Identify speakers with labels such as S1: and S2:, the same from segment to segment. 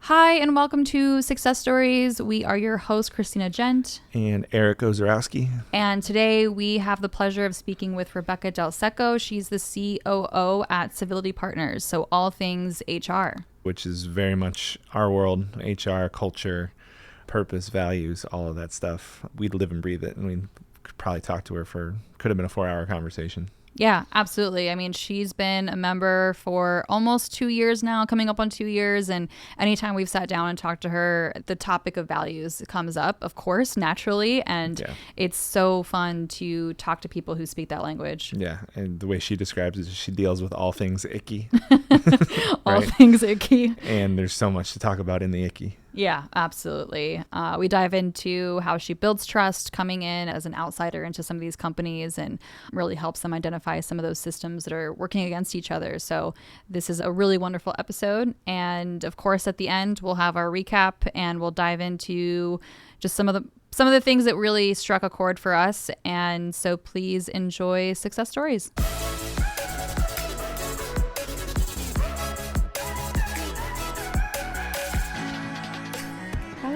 S1: Hi, and welcome to Sixcess Stories. We are your hosts, Kristina Gent.
S2: And Eric Ozarowski.
S1: And today we have the pleasure of speaking with Rebecca Del Secco. She's the COO at Civility Partners, so all things HR.
S2: Which is very much our world, HR, culture, purpose, values, all of that stuff. We live and breathe it, and we could probably talk to her could have been a 4-hour conversation.
S1: Yeah, absolutely. I mean, she's been a member for almost 2 years now, coming up on 2 years. And anytime we've sat down and talked to her, the topic of values comes up, of course, naturally. And It's so fun to talk to people who speak that language.
S2: Yeah. And the way she describes it, she deals with all things icky.
S1: All things icky.
S2: And there's so much to talk about in the icky.
S1: Yeah, absolutely. We dive into how she builds trust coming in as an outsider into some of these companies and really helps them identify some of those systems that are working against each other. So this is a really wonderful episode. And of course, at the end, we'll have our recap and we'll dive into just some of the things that really struck a chord for us. And so please enjoy Sixcess Stories.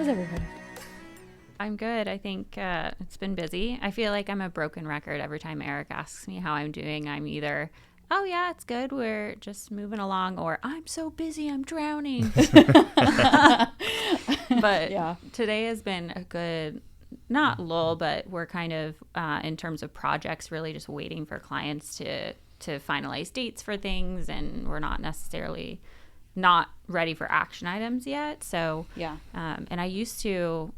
S1: Everybody.
S3: I'm good. I think it's been busy. I feel like I'm a broken record every time Eric asks me how I'm doing. I'm either, oh yeah, it's good, we're just moving along, or I'm so busy, I'm drowning. But today has been a good, not lull, but we're kind of, in terms of projects, really just waiting for clients to finalize dates for things, and we're not necessarily not ready for action items yet. So and I used to,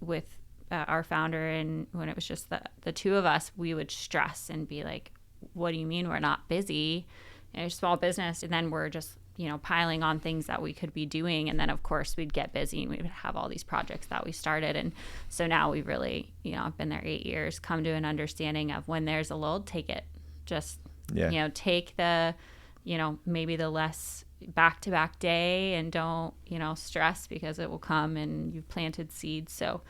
S3: with our founder, and when it was just the two of us, we would stress and be like, what do you mean we're not busy? You're a small business, and then we're just piling on things that we could be doing, and then of course we'd get busy and we would have all these projects that we started. And so now we really, I've been there 8 years, come to an understanding of when there's a lull, take it. Just take the maybe the less back-to-back day, and don't, stress, because it will come and you've planted seeds. So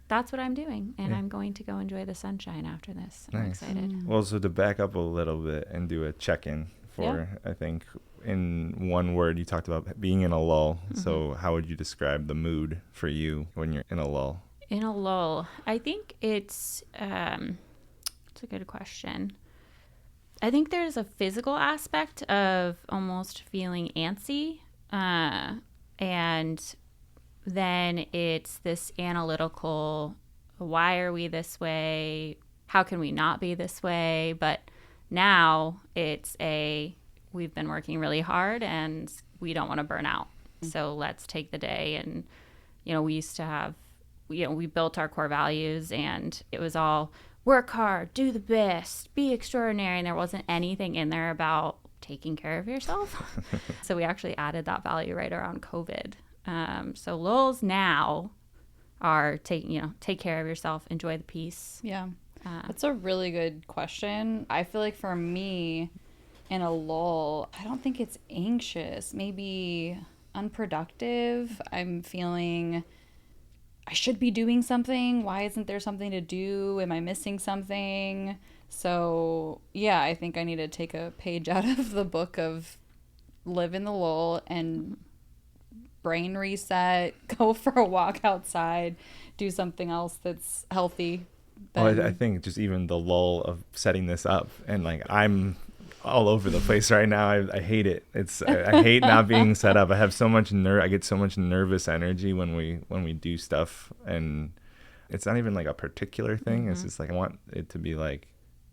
S3: that's what I'm doing. And I'm going to go enjoy the sunshine after this. I'm excited.
S4: Well, so to back up a little bit and do a check-in I think in one word, you talked about being in a lull. Mm-hmm. So how would you describe the mood for you when you're in a lull?
S3: In a lull, I think it's a good question. I think there's a physical aspect of almost feeling antsy, and then it's this analytical, why are we this way? How can we not be this way? But now it's we've been working really hard and we don't want to burn out. So let's take the day. And, we used to have, we built our core values, and it was all work hard, do the best, be extraordinary. And there wasn't anything in there about taking care of yourself. So we actually added that value right around COVID. So lulls now are take care of yourself, enjoy the peace.
S1: Yeah. That's a really good question. I feel like for me, in a lull, I don't think it's anxious, maybe unproductive. I'm feeling I should be doing something. Why isn't there something to do? Am I missing something? So, I think I need to take a page out of the book of live in the lull and brain reset, go for a walk outside, do something else that's healthy.
S4: I think just even the lull of setting this up, and I'm all over the place right now. I hate it. I hate not being set up. I have so much I get so much nervous energy when we do stuff, and it's not even like a particular thing. Mm-hmm. It's just I want it to be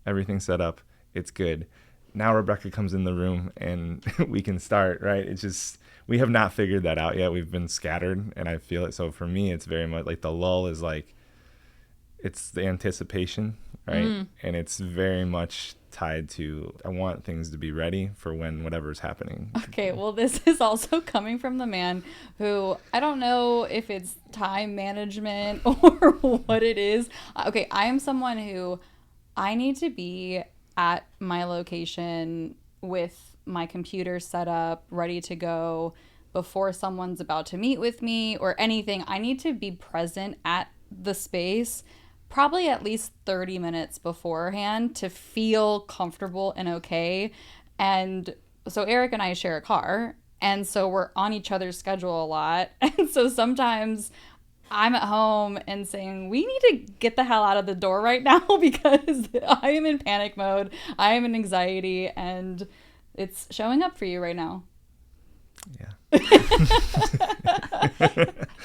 S4: everything's set up. It's good. Now Rebecca comes in the room and we can start, right? It's just, we have not figured that out yet. We've been scattered, and I feel it. So for me, it's very much the lull is it's the anticipation, right? Mm. And it's very much tied to, I want things to be ready for when whatever's happening.
S1: Okay, well, this is also coming from the man who, I don't know if it's time management or what it is. Okay, I am someone who I need to be at my location with my computer set up, ready to go before someone's about to meet with me or anything. I need to be present at the space probably at least 30 minutes beforehand to feel comfortable and okay. And so Eric and I share a car, And so we're on each other's schedule a lot. And so sometimes I'm at home and saying, we need to get the hell out of the door right now because I am in panic mode. I am in anxiety, and it's showing up for you right now.
S4: Yeah.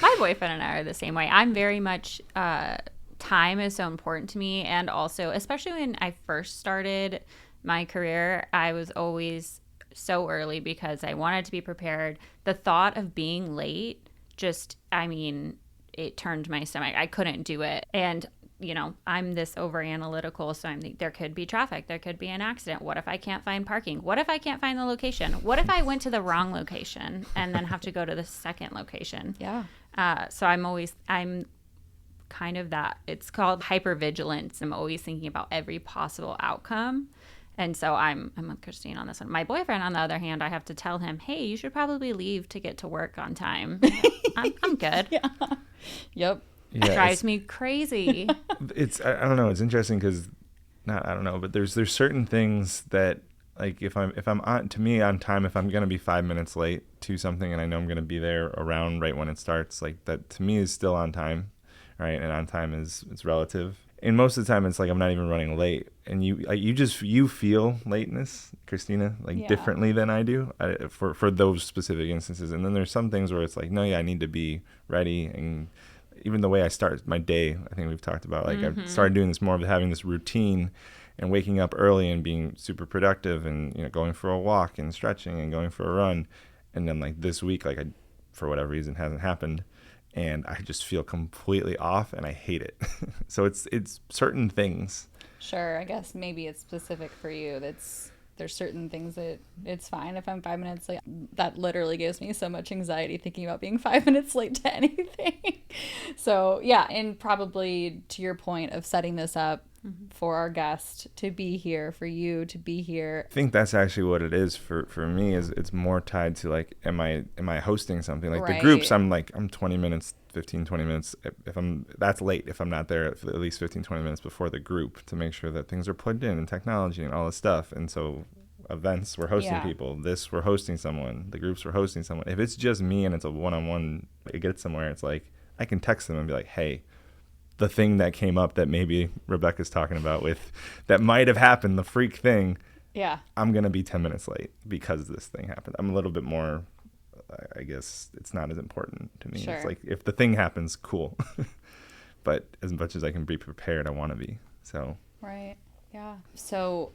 S3: My boyfriend and I are the same way. I'm very much, time is so important to me. And also, especially when I first started my career, I was always so early because I wanted to be prepared. The thought of being late just, I mean, it turned my stomach. I couldn't do it. And, you know, I'm this over analytical. So there could be traffic. There could be an accident. What if I can't find parking? What if I can't find the location? What if I went to the wrong location and then have to go to the second location?
S1: Yeah.
S3: So I'm kind of that. It's called hypervigilance. I'm always thinking about every possible outcome. And so I'm with Christine on this one. My boyfriend, on the other hand, I have to tell him, hey, you should probably leave to get to work on time. I'm good.
S1: Yeah. Yep.
S3: It drives me crazy.
S4: I don't know. It's interesting because I don't know, but there's certain things that, like, if I'm on time, if I'm going to be 5 minutes late to something and I know I'm going to be there around right when it starts, like, that to me is still on time, right? And on time it's relative. And most of the time it's like I'm not even running late, and you feel lateness, Kristina, like differently than I do for those specific instances. And then there's some things where it's like, no, I need to be ready. And even the way I start my day, I think we've talked about, like, I've started doing this more of having this routine and waking up early and being super productive and, you know, going for a walk and stretching and going for a run. And then, like, this week, like, I, for whatever reason, hasn't happened. And I just feel completely off, and I hate it. So it's certain things.
S1: Sure. I guess maybe it's specific for you. There's certain things that it's fine if I'm 5 minutes late. That literally gives me so much anxiety thinking about being 5 minutes late to anything. So yeah, and probably to your point of setting this up for our guest to be here, for you to be here.
S4: I think that's actually what it is for me. Is it's more tied to, like, am I hosting something? Like, the groups, I'm 20 minutes, 15, 20 minutes. That's late if I'm not there at least 15, 20 minutes before the group to make sure that things are plugged in and technology and all this stuff. And so events, we're hosting people. This, we're hosting someone. The groups, we're hosting someone. If it's just me and it's a one-on-one, it gets somewhere, it's like, I can text them and be like, hey, the thing that came up that maybe Rebecca's talking about that might have happened, the freak thing. Yeah. I'm going to be 10 minutes late because this thing happened. I'm a little bit more, I guess it's not as important to me. Sure. It's like, if the thing happens, cool. But as much as I can be prepared, I want to be. So.
S1: Right. Yeah. So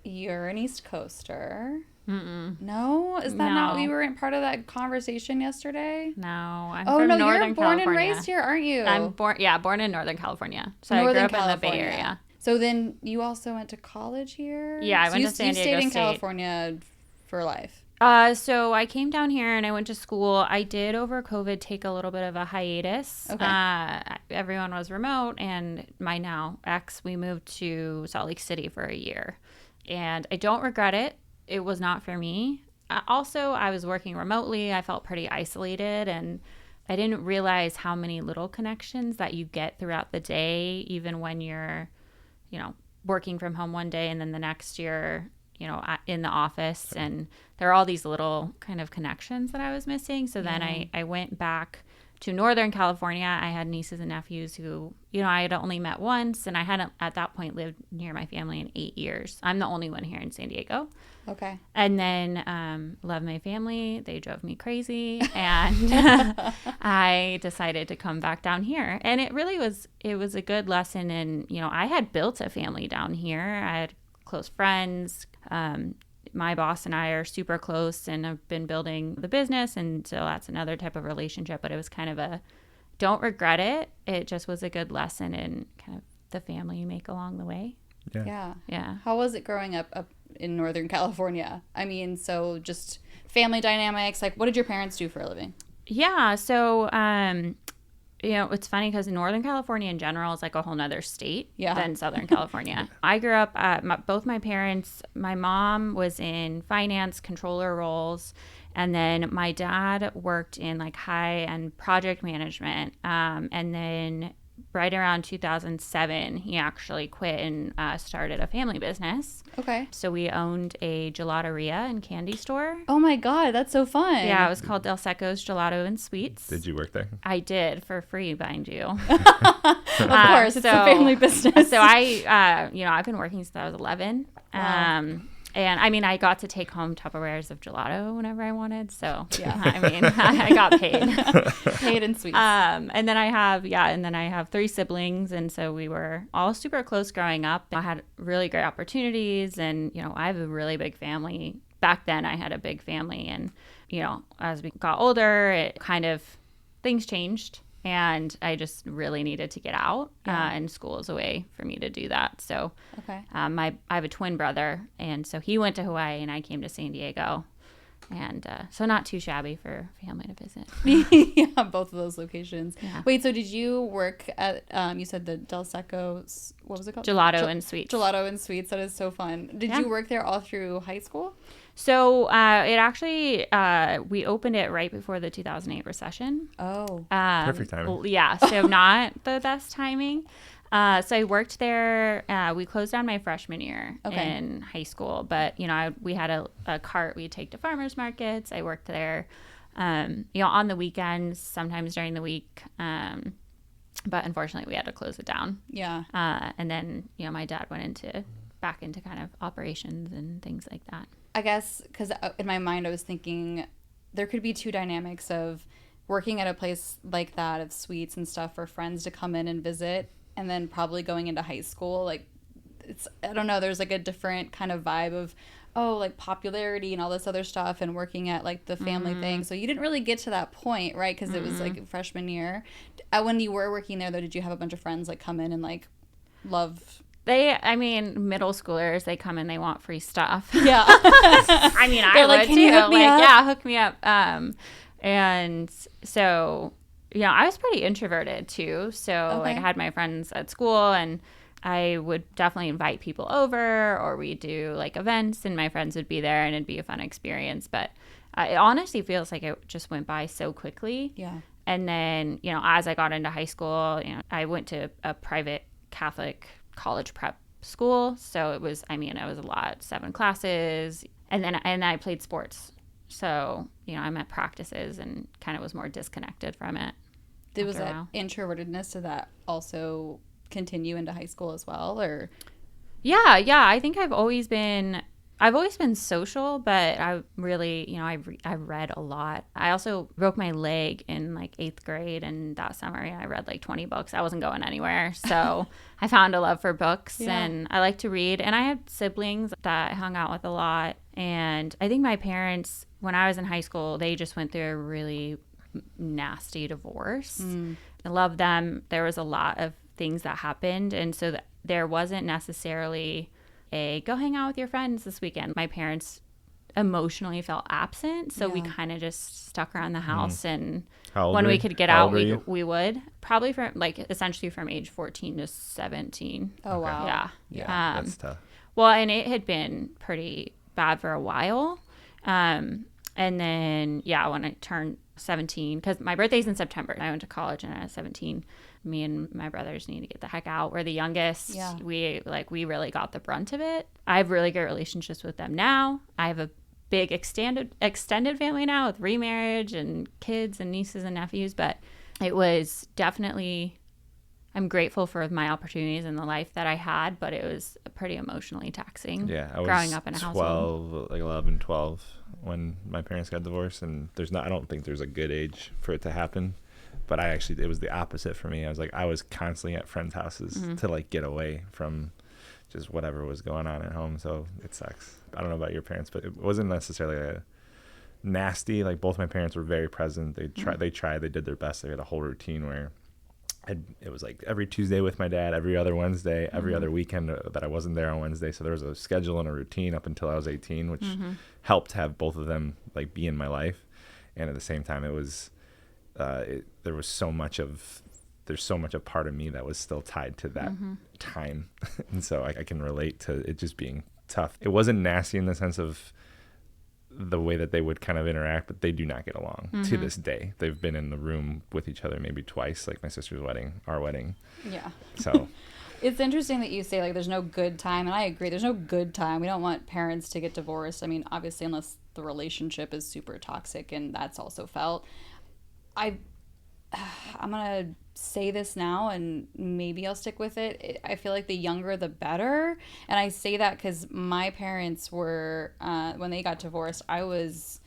S1: you're an East Coaster. Mm-mm. No? Is that not, we were in part of that conversation yesterday?
S3: No. I'm from Northern California.
S1: You're born and raised here, aren't you?
S3: I'm born in Northern California. So I grew up in the Bay Area.
S1: So then you also went to college here?
S3: Yeah, I went to San Diego State.
S1: You stayed in California for life?
S3: So I came down here and I went to school. I did, over COVID, take a little bit of a hiatus. Okay. Everyone was remote, and my now ex, we moved to Salt Lake City for a year. And I don't regret it. It was not for me. Also, I was working remotely. I felt pretty isolated, and I didn't realize how many little connections that you get throughout the day, even when you're, working from home one day and then the next year, in the office. And there are all these little kind of connections that I was missing. So then I went back to Northern California. I had nieces and nephews who, I had only met once, and I hadn't at that point lived near my family in 8 years. I'm the only one here in San Diego. Okay. And then love my family. They drove me crazy, and I decided to come back down here. And it was a good lesson. And, I had built a family down here. I had close friends. My boss and I are super close and have been building the business. And so that's another type of relationship. But it was kind of don't regret it. It just was a good lesson in kind of the family you make along the way.
S1: Yeah. How was it growing up in Northern California? I mean, so just family dynamics. Like, what did your parents do for a living? Yeah.
S3: So, it's funny because Northern California in general is like a whole nother state than Southern California. I grew up, both my parents, my mom was in finance controller roles, and then my dad worked in like high-end project management. And then right around 2007, he actually quit and started a family business.
S1: Okay.
S3: So we owned a gelateria and candy store.
S1: Oh my God, that's so fun.
S3: Yeah, it was called Del Secco's Gelato and Sweets.
S4: Did you work there?
S3: I did, for free, mind you.
S1: Of course, it's a family business.
S3: So I've been working since I was 11.
S1: Wow.
S3: And I mean, I got to take home Tupperwares of gelato whenever I wanted. So
S1: Yeah.
S3: I mean, I got paid.
S1: Paid in sweets.
S3: And then I have 3 siblings. And so we were all super close growing up. I had really great opportunities, and, I have a really big family. Back then I had a big family, and, as we got older, it kind of, things changed. And I just really needed to get out, and school is a way for me to do that. So
S1: Okay.
S3: I have a twin brother, and so he went to Hawaii, and I came to San Diego. And so not too shabby for family to visit.
S1: Yeah, both of those locations.
S3: Yeah.
S1: Wait, so did you work at, you said the Del Secco's, what was it called?
S3: Gelato and Sweets.
S1: Gelato and Sweets. That is so fun. Did you work there all through high school?
S3: So it actually, we opened it right before the 2008 recession.
S1: Oh.
S4: Perfect timing.
S3: Yeah, so not the best timing. So I worked there. We closed down my freshman year in high school, but we had a cart we'd take to farmers markets. I worked there, on the weekends, sometimes during the week. But unfortunately, we had to close it down.
S1: Yeah.
S3: And then my dad went back into kind of operations and things like that.
S1: I guess because in my mind I was thinking there could be 2 dynamics of working at a place like that of sweets and stuff for friends to come in and visit, and then probably going into high school, like it's, I don't know, there's like a different kind of vibe of like popularity and all this other stuff, and working at like the family thing. So you didn't really get to that point, right? Because it was like freshman year. When you were working there though, did you have a bunch of friends like come in and like love?
S3: Middle schoolers, they come in, they want free stuff.
S1: Yeah.
S3: I mean, I
S1: like,
S3: would
S1: "Can
S3: too.
S1: you hook me up?"
S3: Yeah, hook me up. And so, I was pretty introverted too. So like I had my friends at school, and I would definitely invite people over, or we'd do like events, and my friends would be there, and it'd be a fun experience. But it honestly feels like it just went by so quickly.
S1: Yeah.
S3: And then, as I got into high school, I went to a private Catholic college prep school. So it was a lot, 7 classes. And then I played sports. So, I'm at practices and kind of was more disconnected from it.
S1: Was that introvertedness, did that also continue into high school as well, or?
S3: Yeah. I think I've always been social, but I really, I read a lot. I also broke my leg in like 8th grade, and that summer I read like 20 books. I wasn't going anywhere. So I found a love for books, and I like to read. And I had siblings that I hung out with a lot. And I think my parents, when I was in high school, they just went through a really nasty divorce. I love them. There was a lot of things that happened. And so there wasn't necessarily go hang out with your friends this weekend. My parents emotionally felt absent, so we kind of just stuck around the house, and when we could get out, we would. Probably essentially from age 14 to 17.
S1: Oh, wow.
S3: Yeah.
S4: That's tough.
S3: Well, and it had been pretty bad for a while. And then, when I turned 17, because my birthday's in September, I went to college, and I was 17. Me and my brothers need to get the heck out. We're the youngest.
S1: Yeah.
S3: We really got the brunt of it. I have really good relationships with them now. I have a big extended family now with remarriage and kids and nieces and nephews, but it was definitely, I'm grateful for my opportunities in the life that I had, but it was pretty emotionally taxing.
S4: Yeah, I was
S3: growing up in a household.
S4: 11, 12 when my parents got divorced, and I don't think there's a good age for it to happen. But it was the opposite for me. I was constantly at friends' houses to like get away from just whatever was going on at home. So it sucks. I don't know about your parents, but it wasn't necessarily a nasty. Like both my parents were very present. They did their best. They had a whole routine where it was like every Tuesday with my dad, every other Wednesday, every other weekend that I wasn't there on Wednesday. So there was a schedule and a routine up until I was 18, which helped have both of them like be in my life. And at the same time, it was, there's so much of part of me that was still tied to that time. And so I can relate to it just being tough. It wasn't nasty in the sense of the way that they would kind of interact, but they do not get along to this day. They've been in the room with each other maybe twice, like my sister's wedding, our wedding.
S1: Yeah.
S4: So
S1: it's interesting that you say like there's no good time, and I agree. There's no good time. We don't want parents to get divorced. I mean, obviously, unless the relationship is super toxic, and that's also felt. I'm gonna say this now, and maybe I'll stick with it. I feel like the younger the better, and I say that because my parents were when they got divorced, I was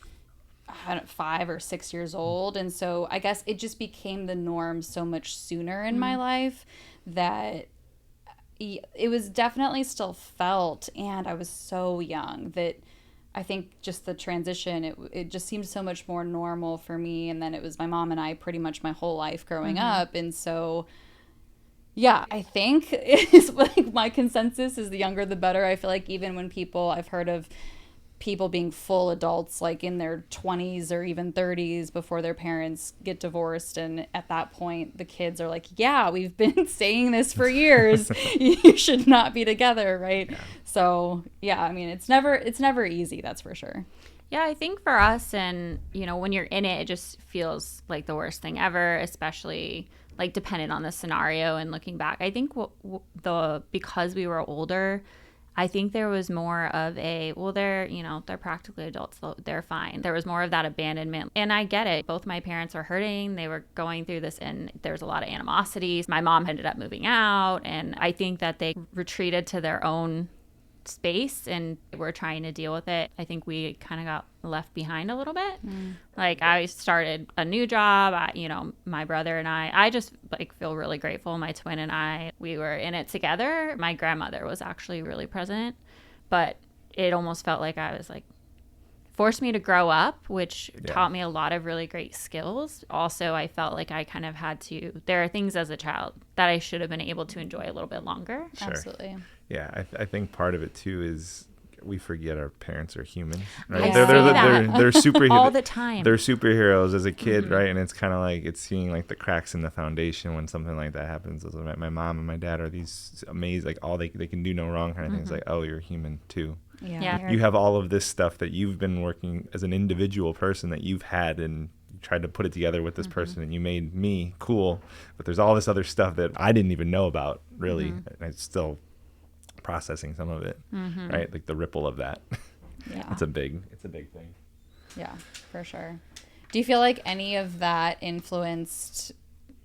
S1: 5 or 6 years old, and so I guess it just became the norm so much sooner in my life that it was definitely still felt, and I was so young that I think just the transition, it just seemed so much more normal for me. And then it was my mom and I pretty much my whole life growing up. And so, yeah, I think it's like my consensus is the younger the better. I feel like even when I've heard of people being full adults, like in their 20s or even 30s before their parents get divorced. And at that point, the kids are like, yeah, we've been saying this for years. You should not be together, right? Yeah. So, yeah, I mean, it's never easy, that's for sure.
S3: Yeah, I think for us, and, you know, when you're in it, it just feels like the worst thing ever, especially like dependent on the scenario and looking back. I think because we were older, I think there was more of they're practically adults, they're fine. There was more of that abandonment. And I get it. Both my parents were hurting. They were going through this, and there was a lot of animosity. My mom ended up moving out, and I think that they retreated to their own space and were trying to deal with it. I think we kind of got left behind a little bit. Like I started a new job. My brother and I just like feel really grateful. My twin and I, we were in it together. My grandmother was actually really present, but it almost felt like I was like forced me to grow up, which taught me a lot of really great skills. Also, I felt like I kind of had to, there are things as a child that I should have been able to enjoy a little bit longer.
S1: Sure. Absolutely.
S4: Yeah, I think part of it too is we forget our parents are human. Right?
S3: Yeah.
S4: They're superheroes
S3: all the time.
S4: They're superheroes as a kid, right? And it's kind of like it's seeing like the cracks in the foundation when something like that happens. My mom and my dad are these amazing, like all they can do no wrong kind of things. Like, oh, you're human too.
S3: Yeah.
S4: You have all of this stuff that you've been working as an individual person that you've had and tried to put it together with this person, and you made me cool. But there's all this other stuff that I didn't even know about, really. And it's still processing some of it, right? Like the ripple of that.
S1: Yeah.
S4: It's a big thing.
S1: Yeah, for sure. Do you feel like any of that influenced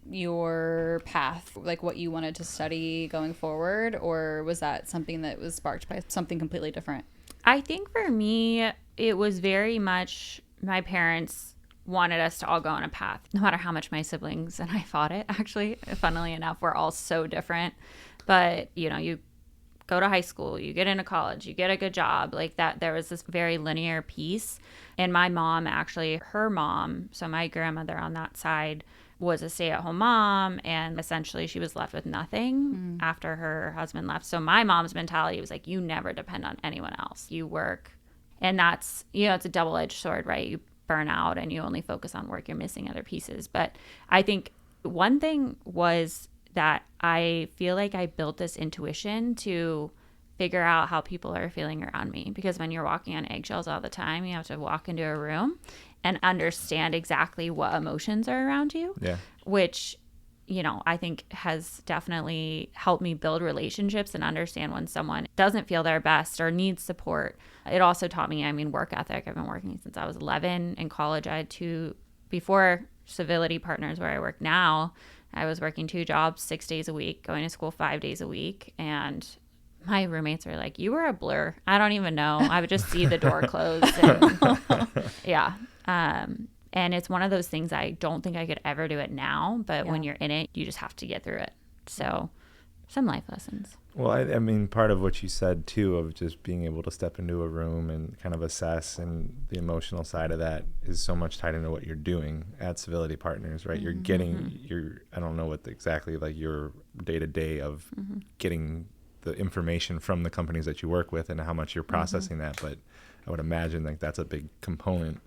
S1: your path, like what you wanted to study going forward, or was that something that was sparked by something completely different?
S3: I think for me, it was very much my parents wanted us to all go on a path, no matter how much my siblings and I fought it. Actually, funnily enough, we're all so different. But, you go to high school, you get into college, you get a good job, like that. There was this very linear piece. And my mom, actually, her mom, so my grandmother on that side, was a stay-at-home mom, and essentially she was left with nothing after her husband left. So my mom's mentality was like, you never depend on anyone else. You work. And that's, it's a double-edged sword, right? You burn out and you only focus on work. You're missing other pieces. But I think one thing was that I feel like I built this intuition to figure out how people are feeling around me. Because when you're walking on eggshells all the time, you have to walk into a room and understand exactly what emotions are around you. Yeah. Which, I think has definitely helped me build relationships and understand when someone doesn't feel their best or needs support. It also taught me, work ethic. I've been working since I was 11. In college, I had 2, before Civility Partners, where I work now, I was working 2 jobs, 6 days a week, going to school 5 days a week. And my roommates were like, you were a blur. I don't even know. I would just see the door close. And, yeah. And it's one of those things I don't think I could ever do it now. But when you're in it, you just have to get through it. So some life lessons.
S4: Well, I mean, part of what you said, too, of just being able to step into a room and kind of assess, and the emotional side of that is so much tied into what you're doing at Civility Partners, right? You're getting I don't know what exactly like your day-to-day of getting the information from the companies that you work with and how much you're processing that. But I would imagine like that's a big component.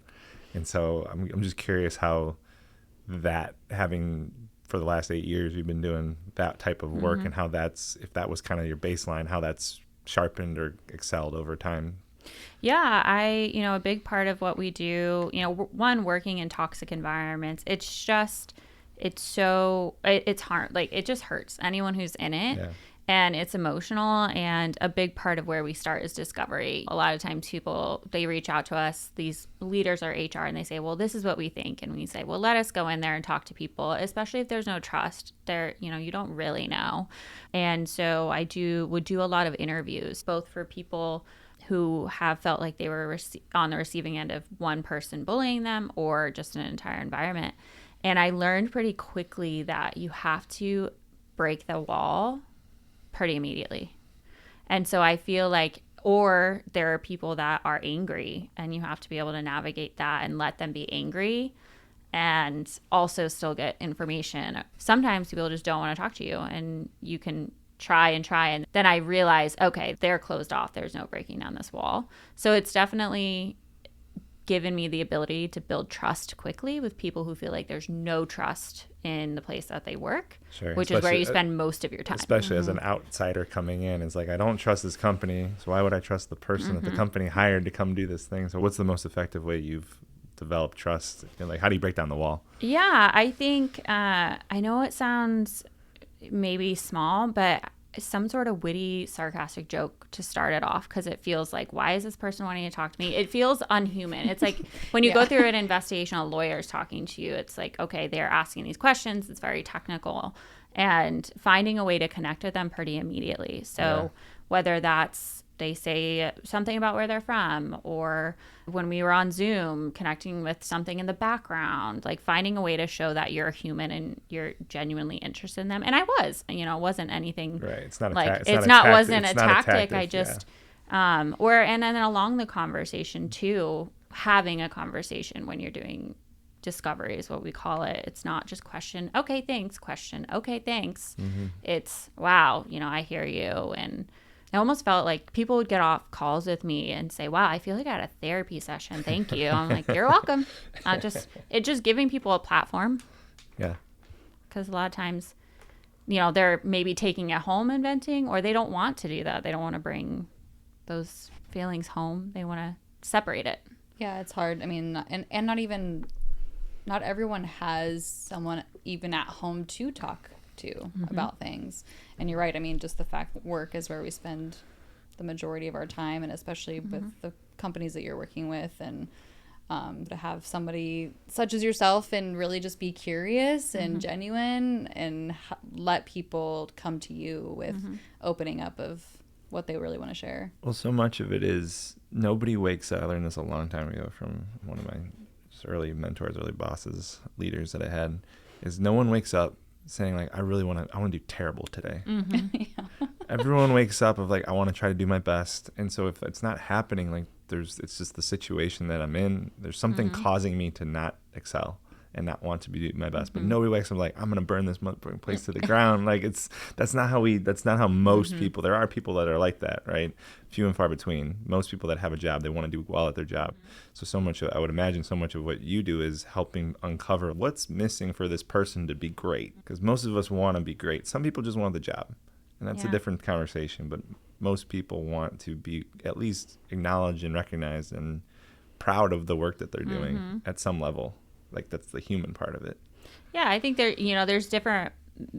S4: And so I'm just curious how that, having for the last 8 years you've been doing that type of work, and how that's, if that was kind of your baseline, how that's sharpened or excelled over time
S3: Yeah, a big part of what we do, one, working in toxic environments, it's hard. Like, it just hurts anyone who's in it.
S4: Yeah.
S3: And it's emotional. And a big part of where we start is discovery. A lot of times people, they reach out to us, these leaders or HR, and they say, well, this is what we think. And we say, well, let us go in there and talk to people, especially if there's no trust there. You don't really know. And so I would do a lot of interviews, both for people who have felt like they were on the receiving end of one person bullying them or just an entire environment. And I learned pretty quickly that you have to break the wall pretty immediately. And so I feel like, or there are people that are angry, and you have to be able to navigate that and let them be angry and also still get information. Sometimes people just don't want to talk to you, and you can try. And then I realize, okay, they're closed off. There's no breaking down this wall. So it's definitely given me the ability to build trust quickly with people who feel like there's no trust in the place that they work,
S4: Sure.
S3: which is where you spend most of your time.
S4: Especially as an outsider coming in, it's like, I don't trust this company, so why would I trust the person that the company hired to come do this thing? So what's the most effective way you've developed trust? Like, how do you break down the wall?
S3: Yeah, I think, I know it sounds maybe small, but some sort of witty, sarcastic joke to start it off, because it feels like, why is this person wanting to talk to me? It feels unhuman. It's like when you go through an investigation, a lawyer's talking to you, it's like, okay, they're asking these questions, it's very technical, and finding a way to connect with them pretty immediately. So whether that's they say something about where they're from, or when we were on Zoom, connecting with something in the background, like finding a way to show that you're a human and you're genuinely interested in them. And I was, it wasn't anything.
S4: Right. It's not
S3: like,
S4: wasn't
S3: a tactic. I just, and then along the conversation too, having a conversation when you're doing discovery is what we call it. It's not just question, okay, thanks, question, okay, thanks. It's, wow, I hear you. And I almost felt like people would get off calls with me and say, wow, I feel like I had a therapy session. Thank you. I'm like, you're welcome. It's just giving people a platform.
S4: Yeah.
S3: Because a lot of times, they're maybe taking it home and venting, or they don't want to do that. They don't want to bring those feelings home. They want to separate it.
S1: Yeah, it's hard. I mean, and not everyone has someone even at home to talk to about things. And you're right. I mean, just the fact that work is where we spend the majority of our time, and especially with the companies that you're working with, and to have somebody such as yourself and really just be curious and genuine and let people come to you with opening up of what they really want to share.
S4: Well, so much of it is nobody wakes up. I learned this a long time ago from one of my early mentors, early bosses, leaders that I had, is no one wakes up saying like, I want to do terrible today. Everyone wakes up of like, I want to try to do my best. And so if it's not happening, like it's just the situation that I'm in, there's something causing me to not excel and not want to be my best. But nobody wakes up like, I'm going to burn this place to the ground. Like that's not how most people, there are people that are like that, right? Few and far between. Most people that have a job, they want to do well at their job. So much I would imagine so much of what you do is helping uncover what's missing for this person to be great. Because most of us want to be great. Some people just want the job. And that's a different conversation. But most people want to be at least acknowledged and recognized and proud of the work that they're doing at some level. Like that's the human part of it.
S3: Yeah, I think there's different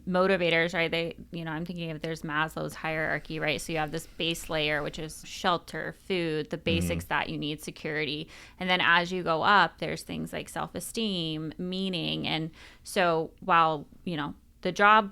S3: motivators, right? I'm thinking of there's Maslow's hierarchy, right? So you have this base layer, which is shelter, food, the basics that you need, security. And then as you go up, there's things like self-esteem, meaning. And so while, the job,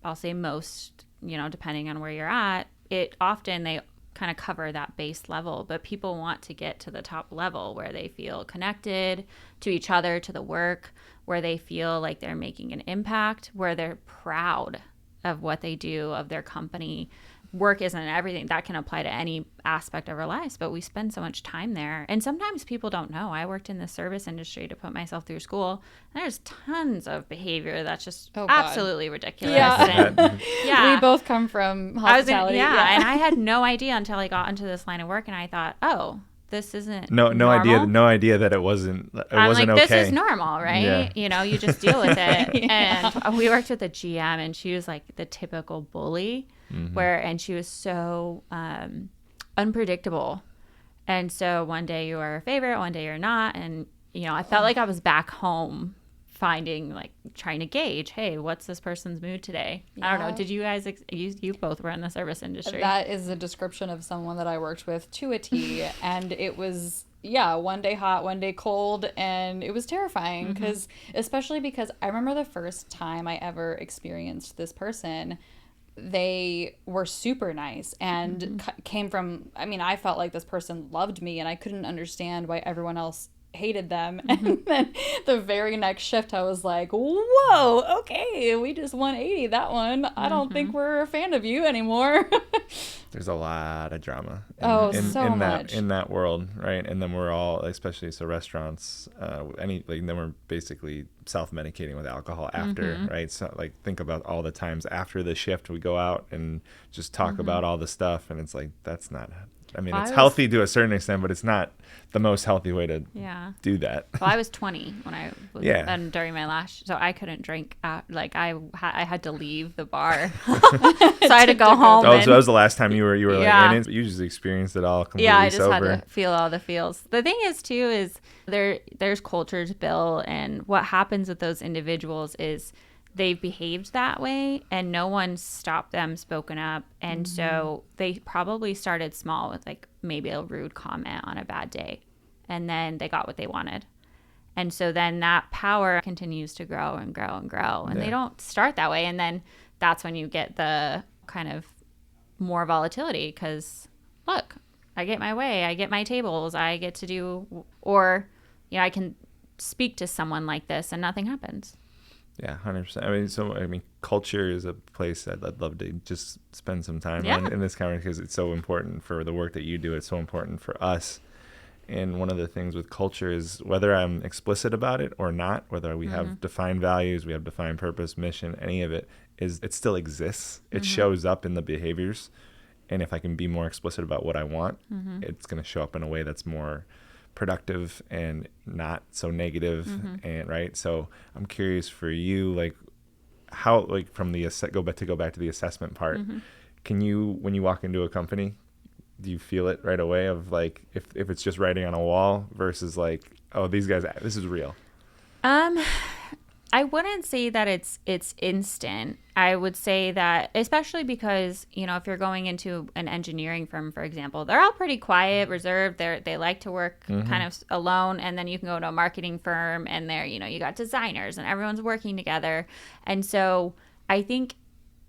S3: I'll say most, depending on where you're at, it often they kind of cover that base level, but people want to get to the top level where they feel connected to each other, to the work, where they feel like they're making an impact, where they're proud of what they do, of their company. Work isn't everything. That can apply to any aspect of our lives, but we spend so much time there. And sometimes people don't know. I worked in the service industry to put myself through school. And there's tons of behavior that's just absolutely ridiculous.
S1: Yeah. We both come from hospitality.
S3: And I had no idea until I got into this line of work, and I thought, oh, this isn't
S4: no idea that it wasn't okay.
S3: This is normal, right? You just deal with it. And we worked with a GM, and she was like the typical bully, and she was so unpredictable. And so one day you are a favorite, one day you're not. And, I felt like I was back home trying to gauge, hey, what's this person's mood today? I don't know. Did you guys, you both were in the service industry.
S1: That is a description of someone that I worked with to a T. And it was, one day hot, one day cold. And it was terrifying especially because I remember the first time I ever experienced this person. They were super nice and came from, I felt like this person loved me and I couldn't understand why everyone else hated them. And then the very next shift I was like, whoa, okay, we just 180 that one. I don't think we're a fan of you anymore.
S4: There's a lot of drama
S1: so much
S4: in that world, right? And then we're all, especially restaurants, then we're basically self-medicating with alcohol after, right? So think about all the times after the shift we go out and just talk about all the stuff, and it's like that's not. It's healthy to a certain extent, but it's not the most healthy way to do that.
S3: Well, I was 20 when I was and during my last, so I couldn't drink. I had to leave the bar, so I had to go home.
S4: So that was the last time you were in it. You just experienced it all completely sober.
S3: Yeah, I just had to feel all the feels. The thing is too is there's cultures built, and what happens with those individuals is they've behaved that way and no one stopped them, spoken up. And so they probably started small with maybe a rude comment on a bad day. And then they got what they wanted. And so then that power continues to grow and grow and grow. And they don't start that way. And then that's when you get the kind of more volatility because, look, I get my way. I get my tables. I get to do, or, I can speak to someone like this and nothing happens.
S4: Yeah, 100%. Culture is a place I'd love to just spend some time in this conversation because it's so important for the work that you do. It's so important for us. And one of the things with culture is whether I'm explicit about it or not, whether we have defined values, we have defined purpose, mission, any of it, is it still exists. It shows up in the behaviors. And if I can be more explicit about what I want, it's going to show up in a way that's more productive and not so negative. And right, so I'm curious for you, how, from the go back to the assessment part, can you, when you walk into a company, do you feel it right away of if it's just writing on a wall versus oh, these guys, this is real?
S3: I wouldn't say that it's instant. I would say that, especially because, if you're going into an engineering firm, for example, they're all pretty quiet, reserved. They like to work kind of alone. And then you can go to a marketing firm and there, you got designers and everyone's working together. And so I think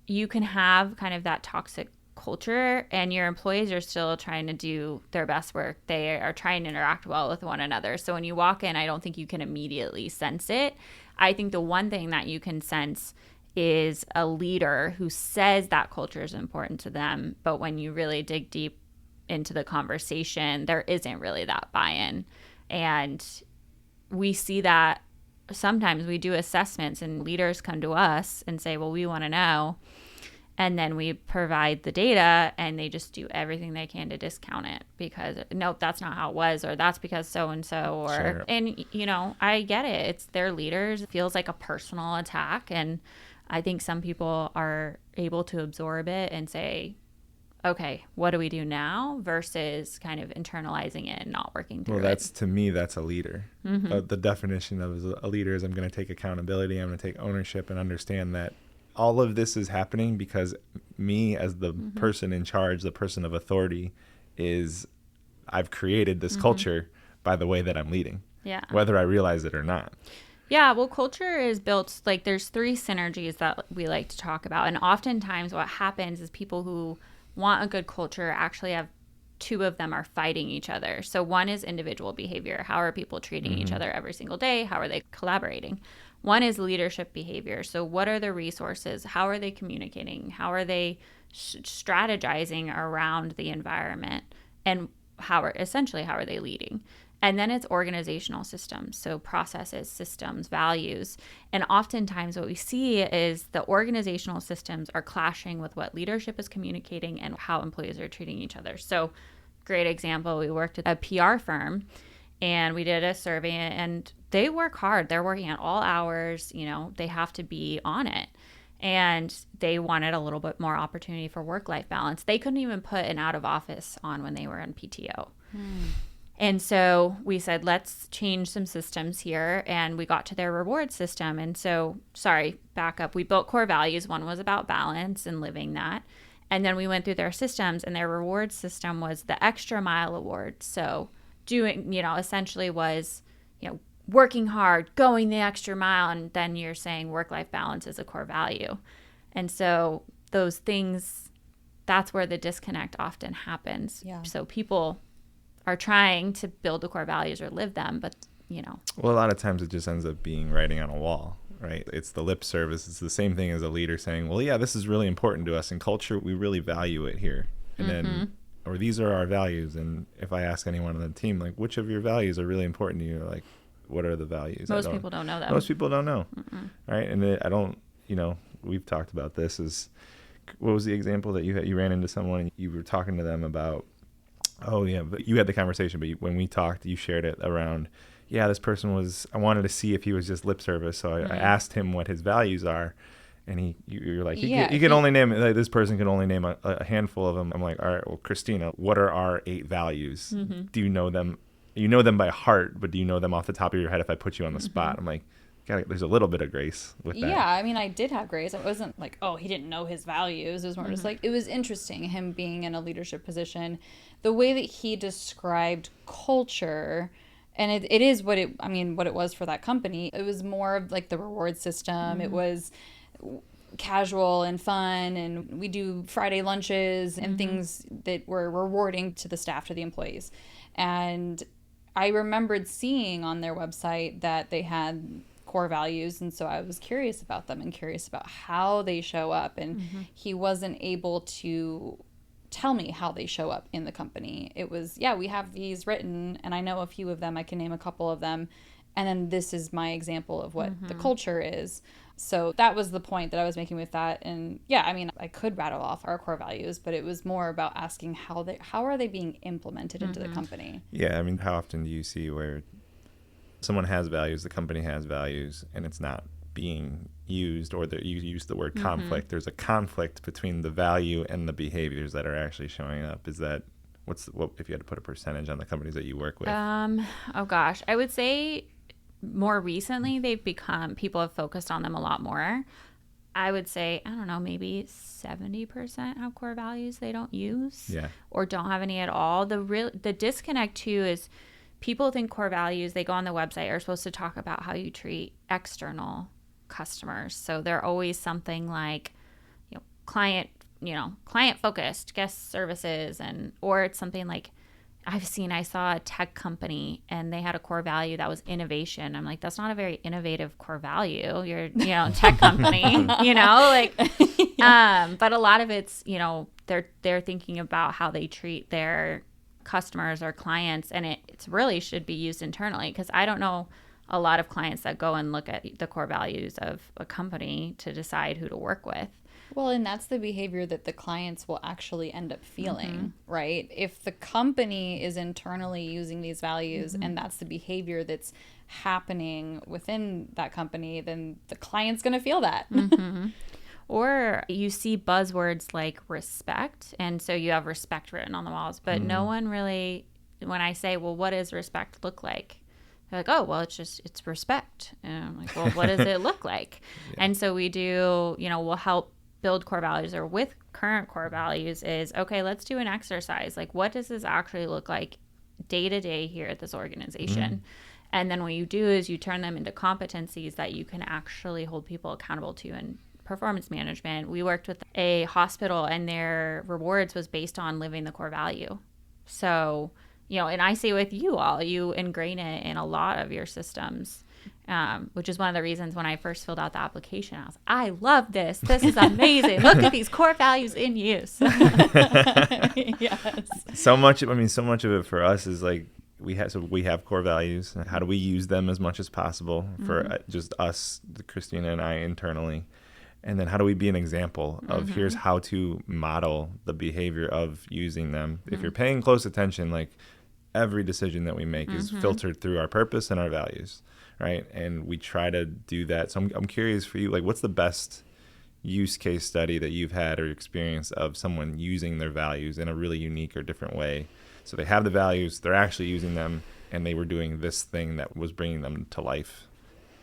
S3: you can have kind of that toxic culture and your employees are still trying to do their best work. They are trying to interact well with one another. So when you walk in, I don't think you can immediately sense it. I think the one thing that you can sense is a leader who says that culture is important to them, but when you really dig deep into the conversation, there isn't really that buy-in. And we see that sometimes we do assessments and leaders come to us and say, well, we want to know. And then we provide the data and they just do everything they can to discount it because, nope, that's not how it was, or that's because so-and-so,
S4: Sure.
S3: And, I get it. It's their leaders. It feels like a personal attack. And I think some people are able to absorb it and say, okay, what do we do now versus kind of internalizing it and not working through it.
S4: To me, that's a leader. The definition of a leader is I'm going to take accountability. I'm going to take ownership and understand that all of this is happening because me as the person in charge, the person of authority, I've created this culture by the way that I'm leading, whether I realize it or not.
S3: Yeah, well, culture is built, there's 3 synergies that we like to talk about. And oftentimes what happens is people who want a good culture actually have 2 of them are fighting each other. So one is individual behavior. How are people treating each other every single day? How are they collaborating? One is leadership behavior. So what are the resources? How are they communicating? How are they strategizing around the environment? And how are they leading? And then it's organizational systems. So processes, systems, values. And oftentimes what we see is the organizational systems are clashing with what leadership is communicating and how employees are treating each other. So great example, we worked at a PR firm and we did a survey and they work hard. They're working at all hours, they have to be on it. And they wanted a little bit more opportunity for work-life balance. They couldn't even put an out of office on when they were in PTO. And so we said, let's change some systems here. And we got to their reward system. And so, back up. We built core values. One was about balance and living that. And then we went through their systems, and their reward system was the extra mile award. So doing, essentially was, working hard, going the extra mile. And then you're saying work-life balance is a core value. And so those things, that's where the disconnect often happens.
S1: Yeah.
S3: So people are trying to build the core values or live them, but
S4: Well, a lot of times it just ends up being writing on a wall, right? It's the lip service. It's the same thing as a leader saying, well, yeah, this is really important to us in culture. We really value it here. And then, or these are our values. And if I ask anyone on the team, like, which of your values are really important to you? Like, what are the values?
S3: Most people don't know that.
S4: Most people don't know. Right. And I don't, we've talked about this what was the example that you ran into someone and you were talking to them about, oh yeah, but you had the conversation, but when we talked, you shared it around, yeah, this person I wanted to see if he was just lip service. So I asked him what his values are, and you're like, you can only name, like, this person can only name a handful of them. I'm like, all right, well, Kristina, what are our 8 values? Do you know them? You know them by heart, but do you know them off the top of your head if I put you on the spot? I'm like, there's a little bit of grace with that.
S1: Yeah, I mean, I did have grace. It wasn't like, oh, he didn't know his values. It was more just like, it was interesting, him being in a leadership position. The way that he described culture, and it is what it was for that company. It was more of like the reward system. It was casual and fun, and we do Friday lunches and things that were rewarding to the staff, to the employees. And I remembered seeing on their website that they had core values, and so I was curious about them and curious about how they show up, and he wasn't able to tell me how they show up in the company. It was, yeah, we have these written and I know a few of them, I can name a couple of them, and then this is my example of what the culture is. So that was the point that I was making with that. And yeah, I mean, I could rattle off our core values, but it was more about asking how are they being implemented into the company.
S4: Yeah, I mean, how often do you see where someone has values, the company has values, and it's not being used, or that you use the word conflict. There's a conflict between the value and the behaviors that are actually showing up. Is that what if you had to put a percentage on the companies that you work with?
S3: Oh gosh, I would say more recently people have focused on them a lot more. I would say, I don't know, maybe 70% have core values they don't use, or don't have any at all. The disconnect too is people think core values, they go on the website, are supposed to talk about how you treat external customers. So they're always something like, client focused guest services, or it's something like, I saw a tech company and they had a core value that was innovation. I'm like, that's not a very innovative core value. You're, tech company, but a lot of it's, they're thinking about how they treat their customers or clients, and it's really should be used internally, because I don't know a lot of clients that go and look at the core values of a company to decide who to work with.
S1: Well, and that's the behavior that the clients will actually end up feeling, right? If the company is internally using these values and that's the behavior that's happening within that company, then the client's going to feel that.
S3: Or you see buzzwords like respect, and so you have respect written on the walls, but no one really, when I say, well, what does respect look like? They're like, oh, well, it's respect. And I'm like, well, what does it look like? And so we do, we'll help build core values, or with current core values is, okay, let's do an exercise. Like, what does this actually look like day to day here at this organization? And then what you do is you turn them into competencies that you can actually hold people accountable to. And performance management, we worked with a hospital, and their rewards was based on living the core value. So, and I say with you all, you ingrain it in a lot of your systems. Which is one of the reasons when I first filled out the application, I love this. This is amazing. Look at these core values in use.
S1: Yes.
S4: So much of it for us is like, we have core values. How do we use them as much as possible for just us, Kristina and I, internally? And then how do we be an example of here's how to model the behavior of using them? If you're paying close attention, like, every decision that we make is filtered through our purpose and our values. Right. And we try to do that. So I'm curious for you, like, what's the best use case study that you've had or experience of someone using their values in a really unique or different way So they have the values, they're actually using them, and they were doing this thing that was bringing them to life,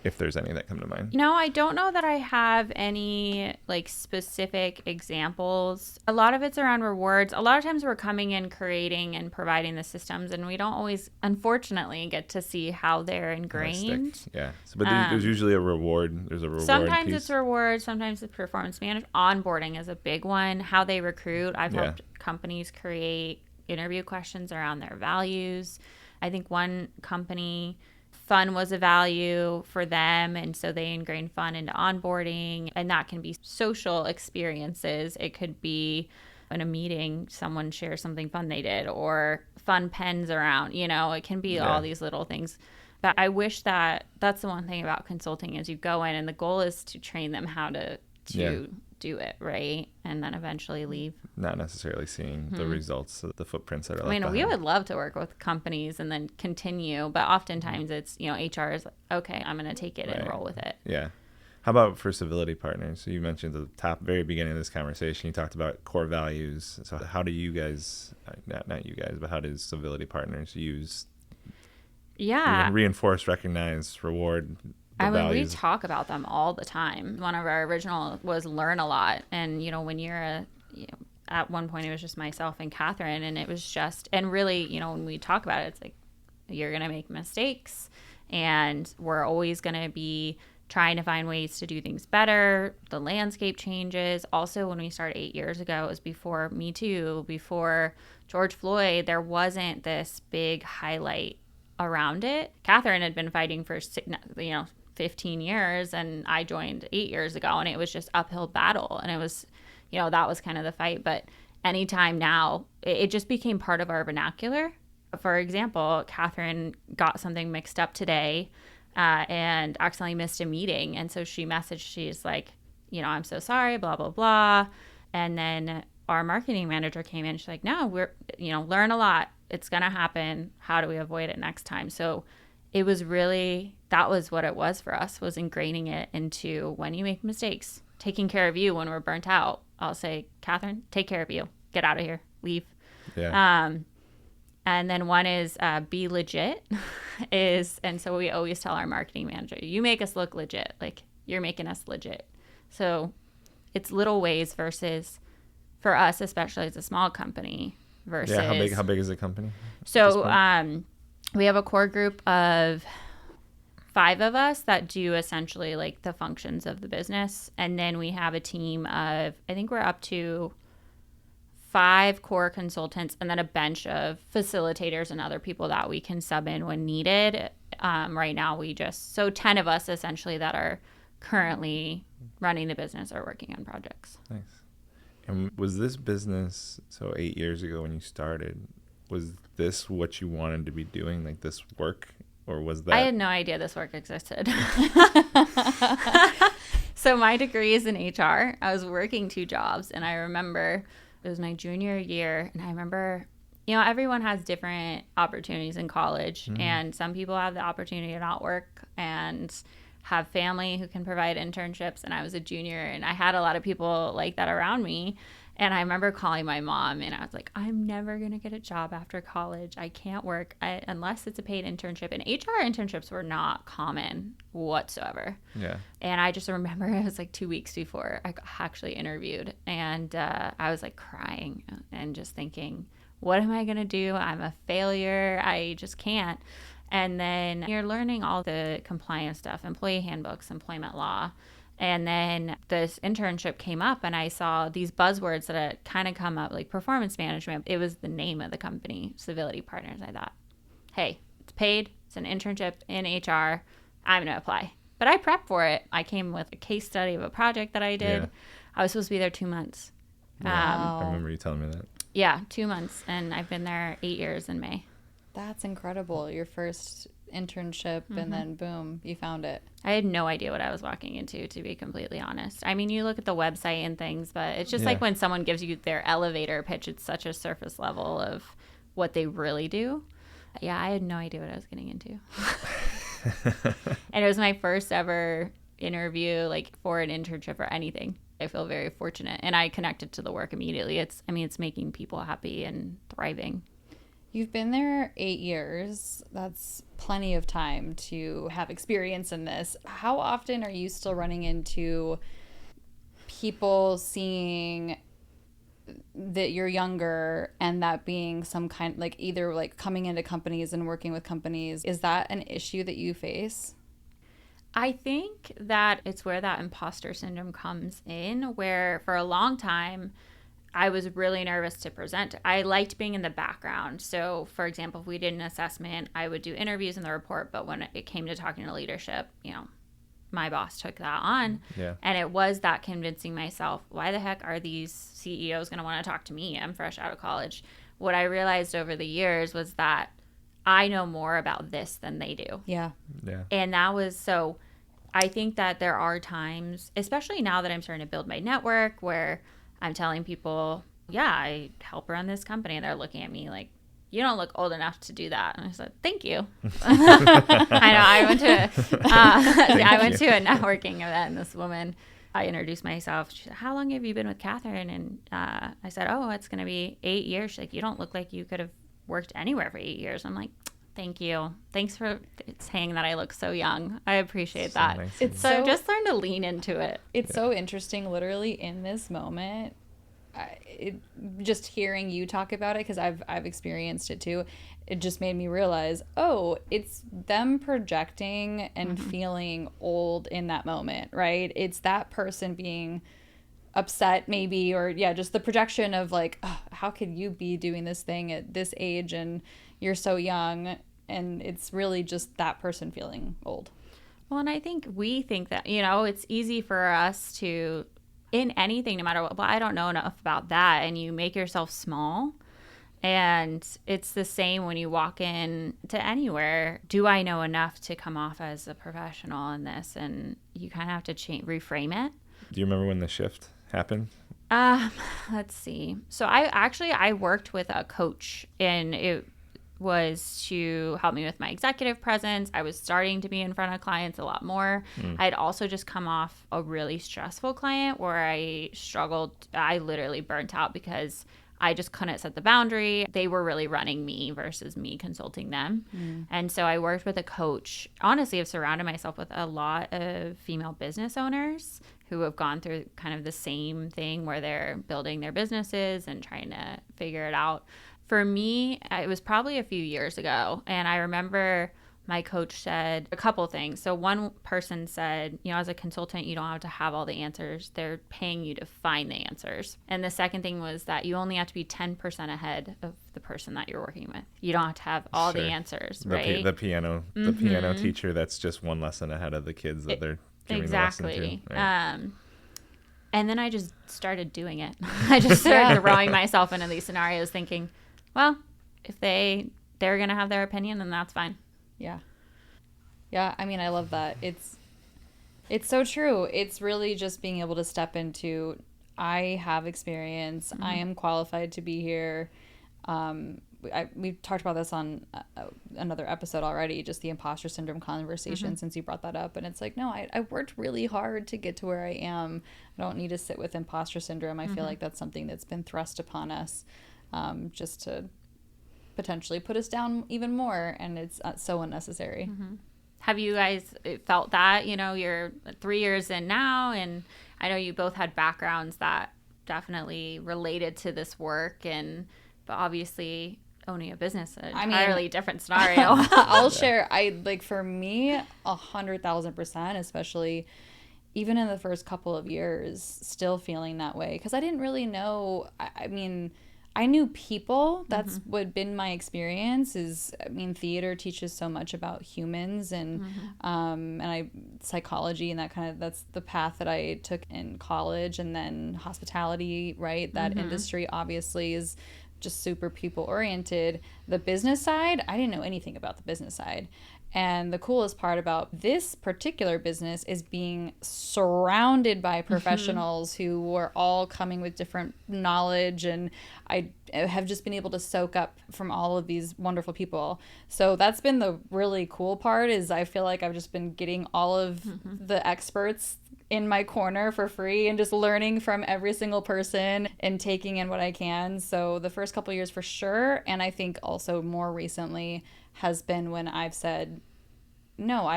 S4: if there's any that come to mind.
S3: No, I don't know that I have any like specific examples. A lot of it's around rewards. A lot of times we're coming in, creating and providing the systems, and we don't always, unfortunately, get to see how they're ingrained.
S4: Yeah. So, but there's usually a reward. There's a reward
S3: Sometimes
S4: piece.
S3: it's reward. Sometimes it's performance management. Onboarding is a big one. How they recruit. I've helped companies create interview questions around their values. I think one company, fun was a value for them, and so they ingrained fun into onboarding, and that can be social experiences. It could be in a meeting, someone shares something fun they did, or fun pens around, it can be all these little things. But I wish that's the one thing about consulting is you go in and the goal is to train them how to do it, right? And then eventually leave.
S4: Not necessarily seeing the results, the footprints that are left behind.
S3: We would love to work with companies and then continue, but oftentimes it's, HR is like, okay, I'm going to take it and roll with it.
S4: Yeah. How about for civility partners? So you mentioned at the very beginning of this conversation, you talked about core values. So how do you guys, not you guys, but how does civility partners use reinforce, recognize, reward values?
S3: We talk about them all the time. One of our original was learn a lot. And, when you're at one point it was just myself and Catherine, and it was just, and really, when we talk about it, it's like, you're going to make mistakes and we're always going to be trying to find ways to do things better. The landscape changes. Also, when we started 8 years ago, it was before Me Too, before George Floyd, there wasn't this big highlight around it. Catherine had been fighting for 15 years, and I joined 8 years ago, and it was just uphill battle, and it was that was kind of the fight. But anytime now, it just became part of our vernacular. For example, Catherine got something mixed up today and accidentally missed a meeting, and so she messaged, she's like, I'm so sorry, blah blah blah. And then our marketing manager came in, she's like, no, we're learn a lot, it's gonna happen, how do we avoid it next time? So it was really, that was what it was for us, was ingraining it into when you make mistakes, taking care of you when we're burnt out. I'll say, Catherine, take care of you. Get out of here. Leave.
S4: Yeah.
S3: And then one is be legit. And so we always tell our marketing manager, you make us look legit. Like, you're making us legit. So it's little ways versus, for us, especially as a small company, versus.
S4: Yeah, how big is the company?
S3: So we have a core group of 5 of us that do essentially like the functions of the business. And then we have a team of, I think we're up to 5 core consultants, and then a bench of facilitators and other people that we can sub in when needed. Right now, 10 of us essentially that are currently running the business or working on projects.
S4: Nice. And was this business, so 8 years ago when you started, was this what you wanted to be doing, like this work, or was that?
S3: I had no idea this work existed. So my degree is in HR. I was working 2 jobs, and I remember it was my junior year, and I remember, everyone has different opportunities in college, and some people have the opportunity to not work and have family who can provide internships, and I was a junior, and I had a lot of people like that around me. And I remember calling my mom, and I was like, I'm never going to get a job after college. I can't work unless it's a paid internship. And HR internships were not common whatsoever.
S4: Yeah.
S3: And I just remember it was like 2 weeks before I actually interviewed. And I was like crying and just thinking, what am I going to do? I'm a failure. I just can't. And then you're learning all the compliance stuff, employee handbooks, employment law. And then this internship came up, and I saw these buzzwords that had kind of come up, like performance management. It was the name of the company, Civility Partners. I thought, hey, it's paid. It's an internship in HR. I'm going to apply. But I prepped for it. I came with a case study of a project that I did.
S4: Yeah.
S3: I was supposed to be there 2 months.
S1: Wow.
S4: I remember you telling me that.
S3: Yeah, 2 months. And I've been there 8 years in May.
S1: That's incredible. Your first internship, and then boom, you found it.
S3: I had no idea what I was walking into, to be completely honest. I mean, you look at the website and things, but it's just like when someone gives you their elevator pitch, it's such a surface level of what they really do. Yeah, I had no idea what I was getting into. And it was my first ever interview, like for an internship or anything. I feel very fortunate, and I connected to the work immediately. It's making people happy and thriving.
S1: You've been there 8 years. That's plenty of time to have experience in this. How often are you still running into people seeing that you're younger and that being some kind, like either like coming into companies and working with companies? Is that an issue that you face?
S3: I think that it's where that imposter syndrome comes in, where for a long time, I was really nervous to present. I liked being in the background. So, for example, if we did an assessment, I would do interviews in the report. But when it came to talking to leadership, my boss took that on.
S4: Yeah.
S3: And it was that convincing myself, why the heck are these CEOs going to want to talk to me? I'm fresh out of college. What I realized over the years was that I know more about this than they do.
S1: Yeah.
S4: Yeah.
S3: And that was so I think that there are times, especially now that I'm starting to build my network, where I'm telling people, yeah, I help run this company. And they're looking at me like, you don't look old enough to do that. And I said, thank you. I know. I went to a networking event, and this woman, I introduced myself. She said, how long have you been with Catherine? And I said, oh, it's going to be 8 years. She's like, you don't look like you could have worked anywhere for 8 years. I'm like, thank you. Thanks for saying that I look so young. I appreciate that.
S4: Nice.
S3: So I've just learned to lean into it.
S1: It's so interesting, literally in this moment. Just hearing you talk about it, because I've experienced it too. It just made me realize, oh, it's them projecting and feeling old in that moment, right? It's that person being upset maybe, or just the projection of like, oh, how could you be doing this thing at this age and you're so young? And it's really just that person feeling old.
S3: Well, and I think we think that, it's easy for us to, in anything, no matter what, well, I don't know enough about that. And you make yourself small. And it's the same when you walk in to anywhere. Do I know enough to come off as a professional in this? And you kind of have to reframe it.
S4: Do you remember when the shift happened?
S3: Let's see. So I worked with a coach, and it was to help me with my executive presence. I was starting to be in front of clients a lot more. I'd also just come off a really stressful client where I struggled. I literally burnt out because I just couldn't set the boundary. They were really running me versus me consulting them. And so I worked with a coach. Honestly, I've surrounded myself with a lot of female business owners who have gone through kind of the same thing where they're building their businesses and trying to figure it out. For me, it was probably a few years ago, and I remember my coach said a couple things. So one person said, as a consultant, you don't have to have all the answers. They're paying you to find the answers. And the second thing was that you only have to be 10% ahead of the person that you're working with. You don't have to have all the answers, right?
S4: The piano teacher that's just one lesson ahead of the kids that they're giving the lesson to. Right?
S3: And then I just started doing it. I just started throwing myself into these scenarios thinking, well, if they're going to have their opinion, then that's fine.
S1: Yeah. Yeah, I mean, I love that. It's so true. It's really just being able to step into, I have experience. I am qualified to be here. We've talked about this on another episode already, just the imposter syndrome conversation, since you brought that up. And it's like, no, I worked really hard to get to where I am. I don't need to sit with imposter syndrome. I feel like that's something that's been thrust upon us, just to potentially put us down even more, and it's so unnecessary.
S3: Have you guys felt that? You're 3 years in now, and I know you both had backgrounds that definitely related to this work, but obviously owning a business, an entirely different scenario.
S1: I'll share. For me, 100,000%, especially even in the first couple of years, still feeling that way, because I didn't really know. I knew people. That's what been my experience theater teaches so much about humans and psychology, and that's the path that I took in college. And then hospitality, right? That industry obviously is just super people oriented. The business side, I didn't know anything about the business side. And the coolest part about this particular business is being surrounded by professionals who were all coming with different knowledge. And I have just been able to soak up from all of these wonderful people. So that's been the really cool part, is I feel like I've just been getting all of the experts in my corner for free and just learning from every single person and taking in what I can. So the first couple of years for sure. And I think also more recently has been when I've said, no,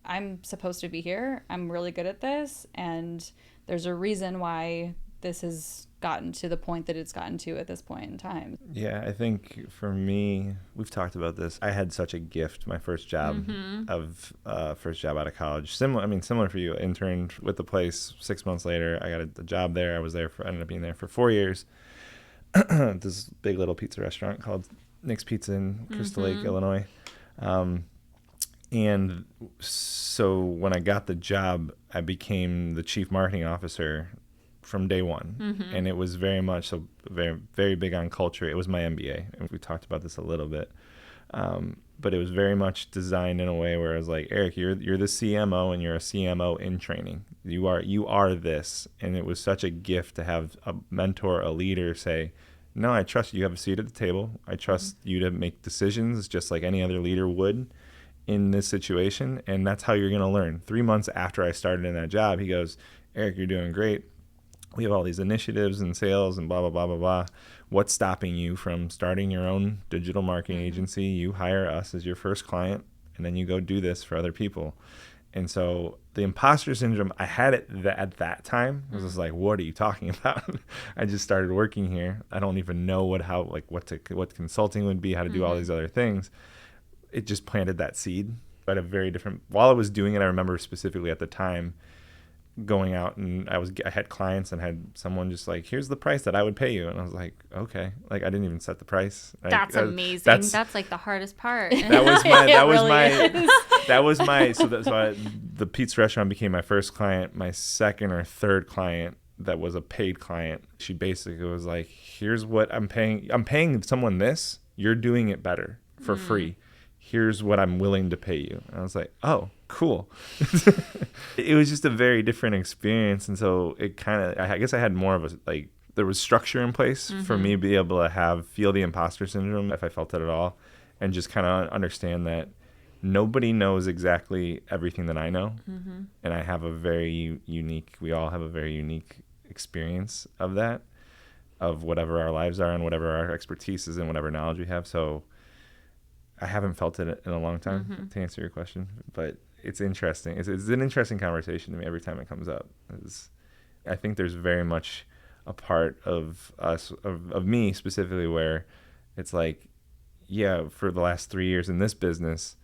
S1: I'm supposed to be here. I'm really good at this. And there's a reason why this has gotten to the point that it's gotten to at this point in time.
S4: Yeah, I think for me, we've talked about this. I had such a gift my first job first job out of college. Similar for you. Interned with the place. 6 months later, I got a job there. I was there ended up being there for 4 years. This big little pizza restaurant called Nick's Pizza in Crystal Lake, Illinois. And so when I got the job, I became the chief marketing officer from day one. And it was very much so very, very big on culture. It was my MBA. And we talked about this a little bit. But it was very much designed in a way where I was like, Eric, you're the CMO and you're a CMO in training. You are this. And it was such a gift to have a mentor, a leader say, no, I trust you. You have a seat at the table. I trust you to make decisions just like any other leader would in this situation. And that's how you're going to learn. 3 months after I started in that job, he goes, Eric, you're doing great. We have all these initiatives and sales and blah, blah, blah, blah, blah. What's stopping you from starting your own digital marketing agency? You hire us as your first client, and then you go do this for other people. And so the imposter syndrome, I had it at that time. I was just like, what are you talking about? I just started working here. I don't even know what consulting would be, how to do all these other things. It just planted that seed. But while I was doing it, I remember specifically at the time going out and I had clients and had someone just like, here's the price that I would pay you. And I was like, okay. Like, I didn't even set the price.
S3: That's amazing. That's like the hardest part.
S4: The pizza restaurant became my first client. My second or third client that was a paid client, she basically was like, here's what I'm paying someone this, you're doing it better for free. Here's what I'm willing to pay you. And I was like, oh, cool. It was just a very different experience. And so it I guess I had more of there was structure in place for me to be able to feel the imposter syndrome if I felt it at all. And just kind of understand that nobody knows exactly everything that I know. And I have we all have a very unique experience of that, of whatever our lives are and whatever our expertise is and whatever knowledge we have. So I haven't felt it in a long time, to answer your question, but it's interesting. It's an interesting conversation to me every time it comes up. I think there's very much a part of us, of me specifically, where it's like, yeah, for the last 3 years in this business,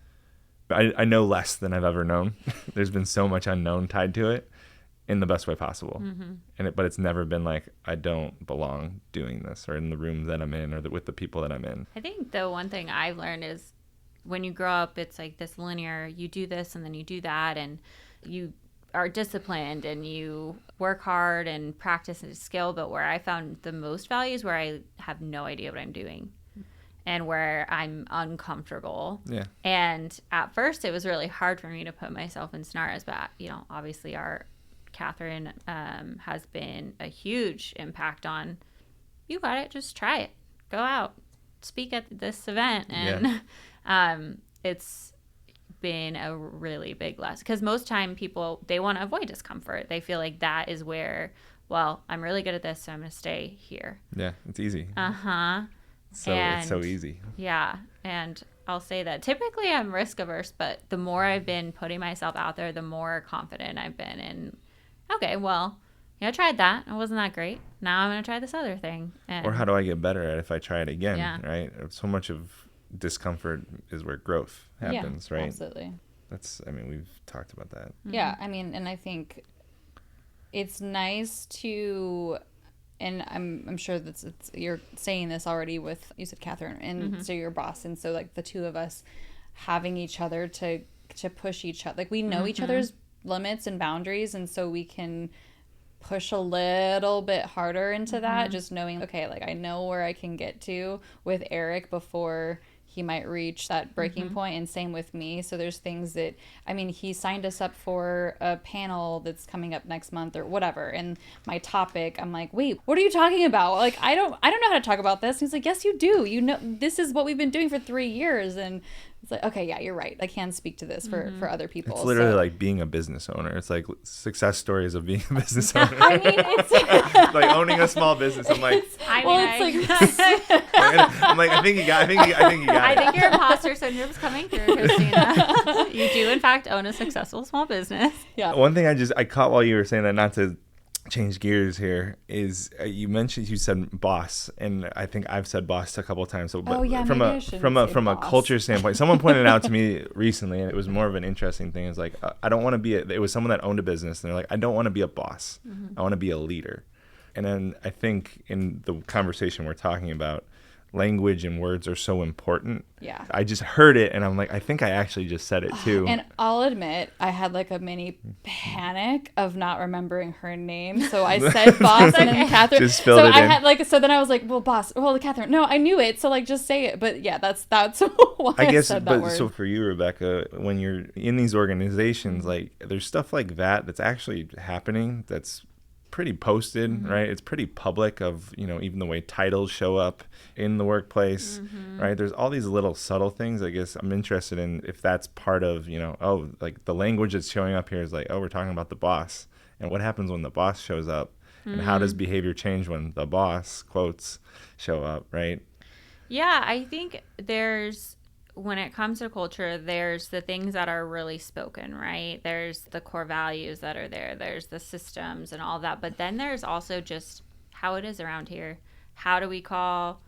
S4: I know less than I've ever known. There's been so much unknown tied to it in the best way possible. But it's never been like, I don't belong doing this or in the room that I'm in or with the people that I'm in.
S3: I think the one thing I've learned is when you grow up, it's like this linear, you do this and then you do that, and you are disciplined and you work hard and practice and skill. But where I found the most value is where I have no idea what I'm doing and where I'm uncomfortable.
S4: Yeah.
S3: And at first it was really hard for me to put myself in scenarios, but obviously Catherine has been a huge impact on, you got it, just try it, go out, speak at this event. And it's been a really big lesson, because most time people, they want to avoid discomfort. They feel like that is where, well, I'm really good at this, so I'm going to stay here.
S4: Yeah, it's easy. So it's so easy. Yeah.
S3: And I'll say that typically I'm risk averse, but the more I've been putting myself out there, the more confident I've been in, okay, well, I tried that. It wasn't that great. Now I'm going to try this other thing.
S4: Or how do I get better at it if I try it again, right? So much of discomfort is where growth happens, right?
S1: Absolutely.
S4: We've talked about that.
S1: Yeah, and I think it's nice to, and I'm sure you're saying this already with, you said Catherine, and so your boss, and so like the two of us having each other to push each other, like we know each other's limits and boundaries, and so we can push a little bit harder into that, just knowing, okay, like I know where I can get to with Eric before he might reach that breaking point, and same with me. So there's things that, he signed us up for a panel that's coming up next month or whatever, and my topic, I'm like, wait, what are you talking about? Like, I don't know how to talk about this. And he's like, yes, you do. This is what we've been doing for 3 years, and It's like, okay, yeah, you're right. I can speak to this for other people.
S4: It's literally
S1: so.
S4: like being a business owner. It's like success stories of being a business owner.
S1: I mean, it's
S4: like owning a small business. I'm like, I'm like, I think you got it.
S3: I think your imposter syndrome's coming through, Kristina. You do, in fact, own a successful small business.
S1: Yeah.
S4: One thing I caught while you were saying that, not to change gears here, is you said boss, and I think I've said boss a couple of times. So, but from a culture standpoint, someone pointed out to me recently, and it was more of an interesting thing. It's like I don't want to be. It was someone that owned a business, and they're like, I don't want to be a boss. I want to be a leader. And then I think in the conversation we're talking about, language and words are so important.
S1: Yeah.
S4: I just heard it and I'm like, I think I actually just said it too.
S1: And I'll admit, I had like a mini panic of not remembering her name. So I said boss and then Catherine.
S4: Just filled it in.
S1: So then I was like, well, boss, well, Catherine. No, I knew it. So like, just say it. But yeah, that's why I guess, said that word.
S4: So for you, Rebecca, when you're in these organizations, like there's stuff like that that's actually happening that's pretty posted, right? It's pretty public of, even the way titles show up in the workplace, right? There's all these little subtle things. I guess I'm interested in if that's part of, like the language that's showing up here is like, oh, we're talking about the boss. And what happens when the boss shows up? And how does behavior change when the boss, quotes, show up, right?
S3: Yeah, I think when it comes to culture, there's the things that are really spoken, right? There's the core values that are there. There's the systems and all that. But then there's also just how it is around here. What do we call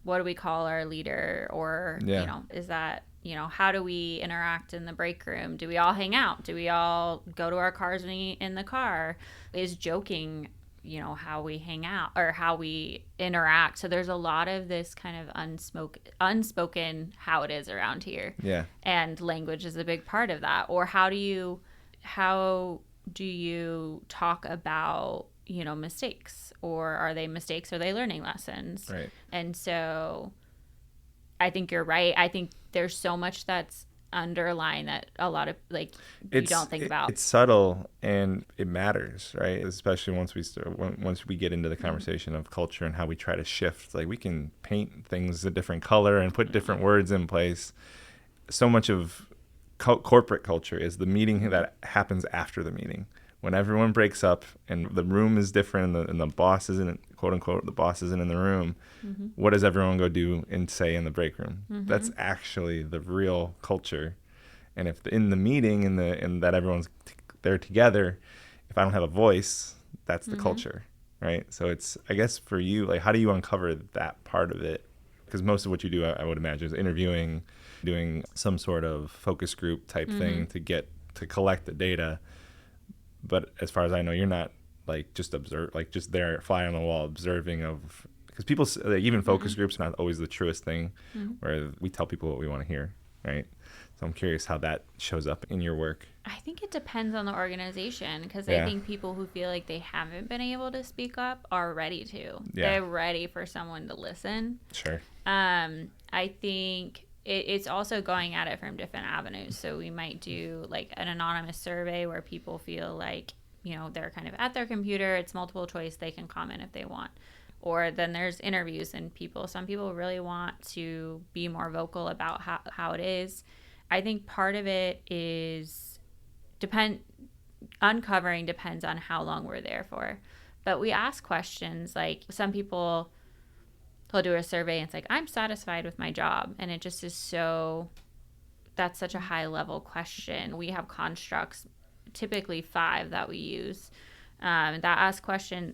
S3: our leader? Or, is that, how do we interact in the break room? Do we all hang out? Do we all go to our cars in the car? Is joking how we hang out or how we interact. So there's a lot of this kind of unspoken how it is around here.
S4: Yeah.
S3: And language is a big part of that. Or how do you talk about, mistakes? Or are they mistakes? Are they learning lessons?
S4: Right.
S3: And so I think you're right. I think there's so much that's underline that a lot of you don't think about.
S4: It's subtle and it matters, right? Especially once we get into the conversation of culture and how we try to shift. Like we can paint things a different color and put different words in place. So much of corporate culture is the meeting that happens after the meeting, when everyone breaks up and the room is different and the boss isn't, quote unquote, the boss isn't in the room. What does everyone go do and say in the break room? That's actually the real culture. And if in the meeting and that everyone's there together, if I don't have a voice, that's the culture, right? So it's, I guess for you, like, how do you uncover that part of it? Because most of what you do, I would imagine, is interviewing, doing some sort of focus group type thing to collect the data. But as far as I know, you're not like just there, fly on the wall, observing of, because people, like, even focus groups are not always the truest thing, where we tell people what we want to hear, right? So I'm curious how that shows up in your work.
S3: I think it depends on the organization, because I think people who feel like they haven't been able to speak up are ready to. Yeah. They're ready for someone to listen.
S4: Sure.
S3: I think it's also going at it from different avenues. So we might do like an anonymous survey where people feel like, they're kind of at their computer. It's multiple choice. They can comment if they want. Or then there's interviews and some people really want to be more vocal about how it is. I think part of it is uncovering depends on how long we're there for. But we ask questions, like some people will do a survey and it's like, I'm satisfied with my job. And it just is that's such a high level question. We have constructs, typically 5 that we use, that ask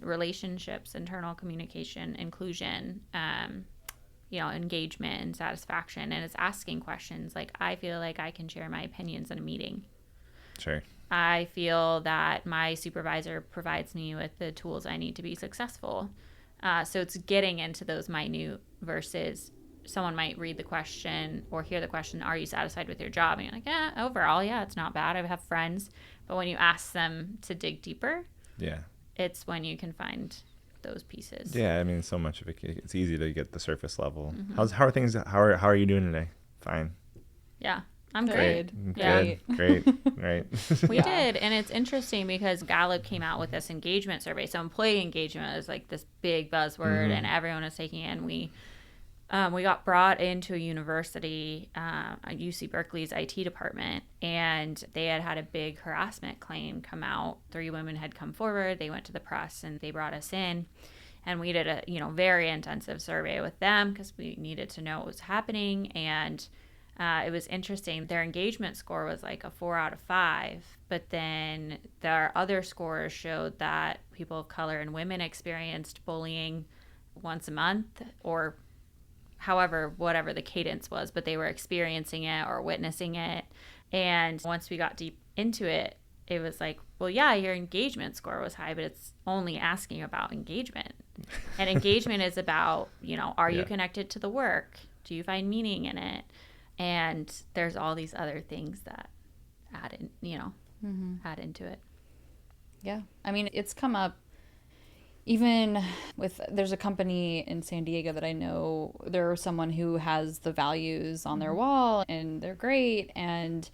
S3: relationships, internal communication, inclusion, engagement and satisfaction. And it's asking questions like, I feel like I can share my opinions in a meeting.
S4: Sure.
S3: I feel that my supervisor provides me with the tools I need to be successful. So it's getting into those minute versus someone might read the question or hear the question, are you satisfied with your job? And you're like, overall, it's not bad. I have friends. But when you ask them to dig deeper, it's when you can find those pieces. Yeah, I mean,
S4: so much of it, it's easy to get the surface level. How are things? How are you doing today? Fine.
S3: Yeah, I'm great.
S4: Yeah. Great. Right.
S3: We did, and it's interesting because Gallup came out with this engagement survey. So employee engagement is like this big buzzword, and everyone is taking it. And we we got brought into a university, UC Berkeley's IT department, and they had a big harassment claim come out. 3 women had come forward. They went to the press and they brought us in, and we did a very intensive survey with them because we needed to know what was happening. And it was interesting. Their engagement score was like a 4 out of 5, but then their other scores showed that people of color and women experienced bullying once a month, or whatever the cadence was, but they were experiencing it or witnessing it. And once we got deep into it, it was like, well, yeah, your engagement score was high, but it's only asking about engagement. And engagement is about, are you connected to the work? Do you find meaning in it? And there's all these other things that add in, add into it.
S1: Yeah. I mean, it's come up even with, there's a company in San Diego that I know, there's someone who has the values on their wall and they're great, and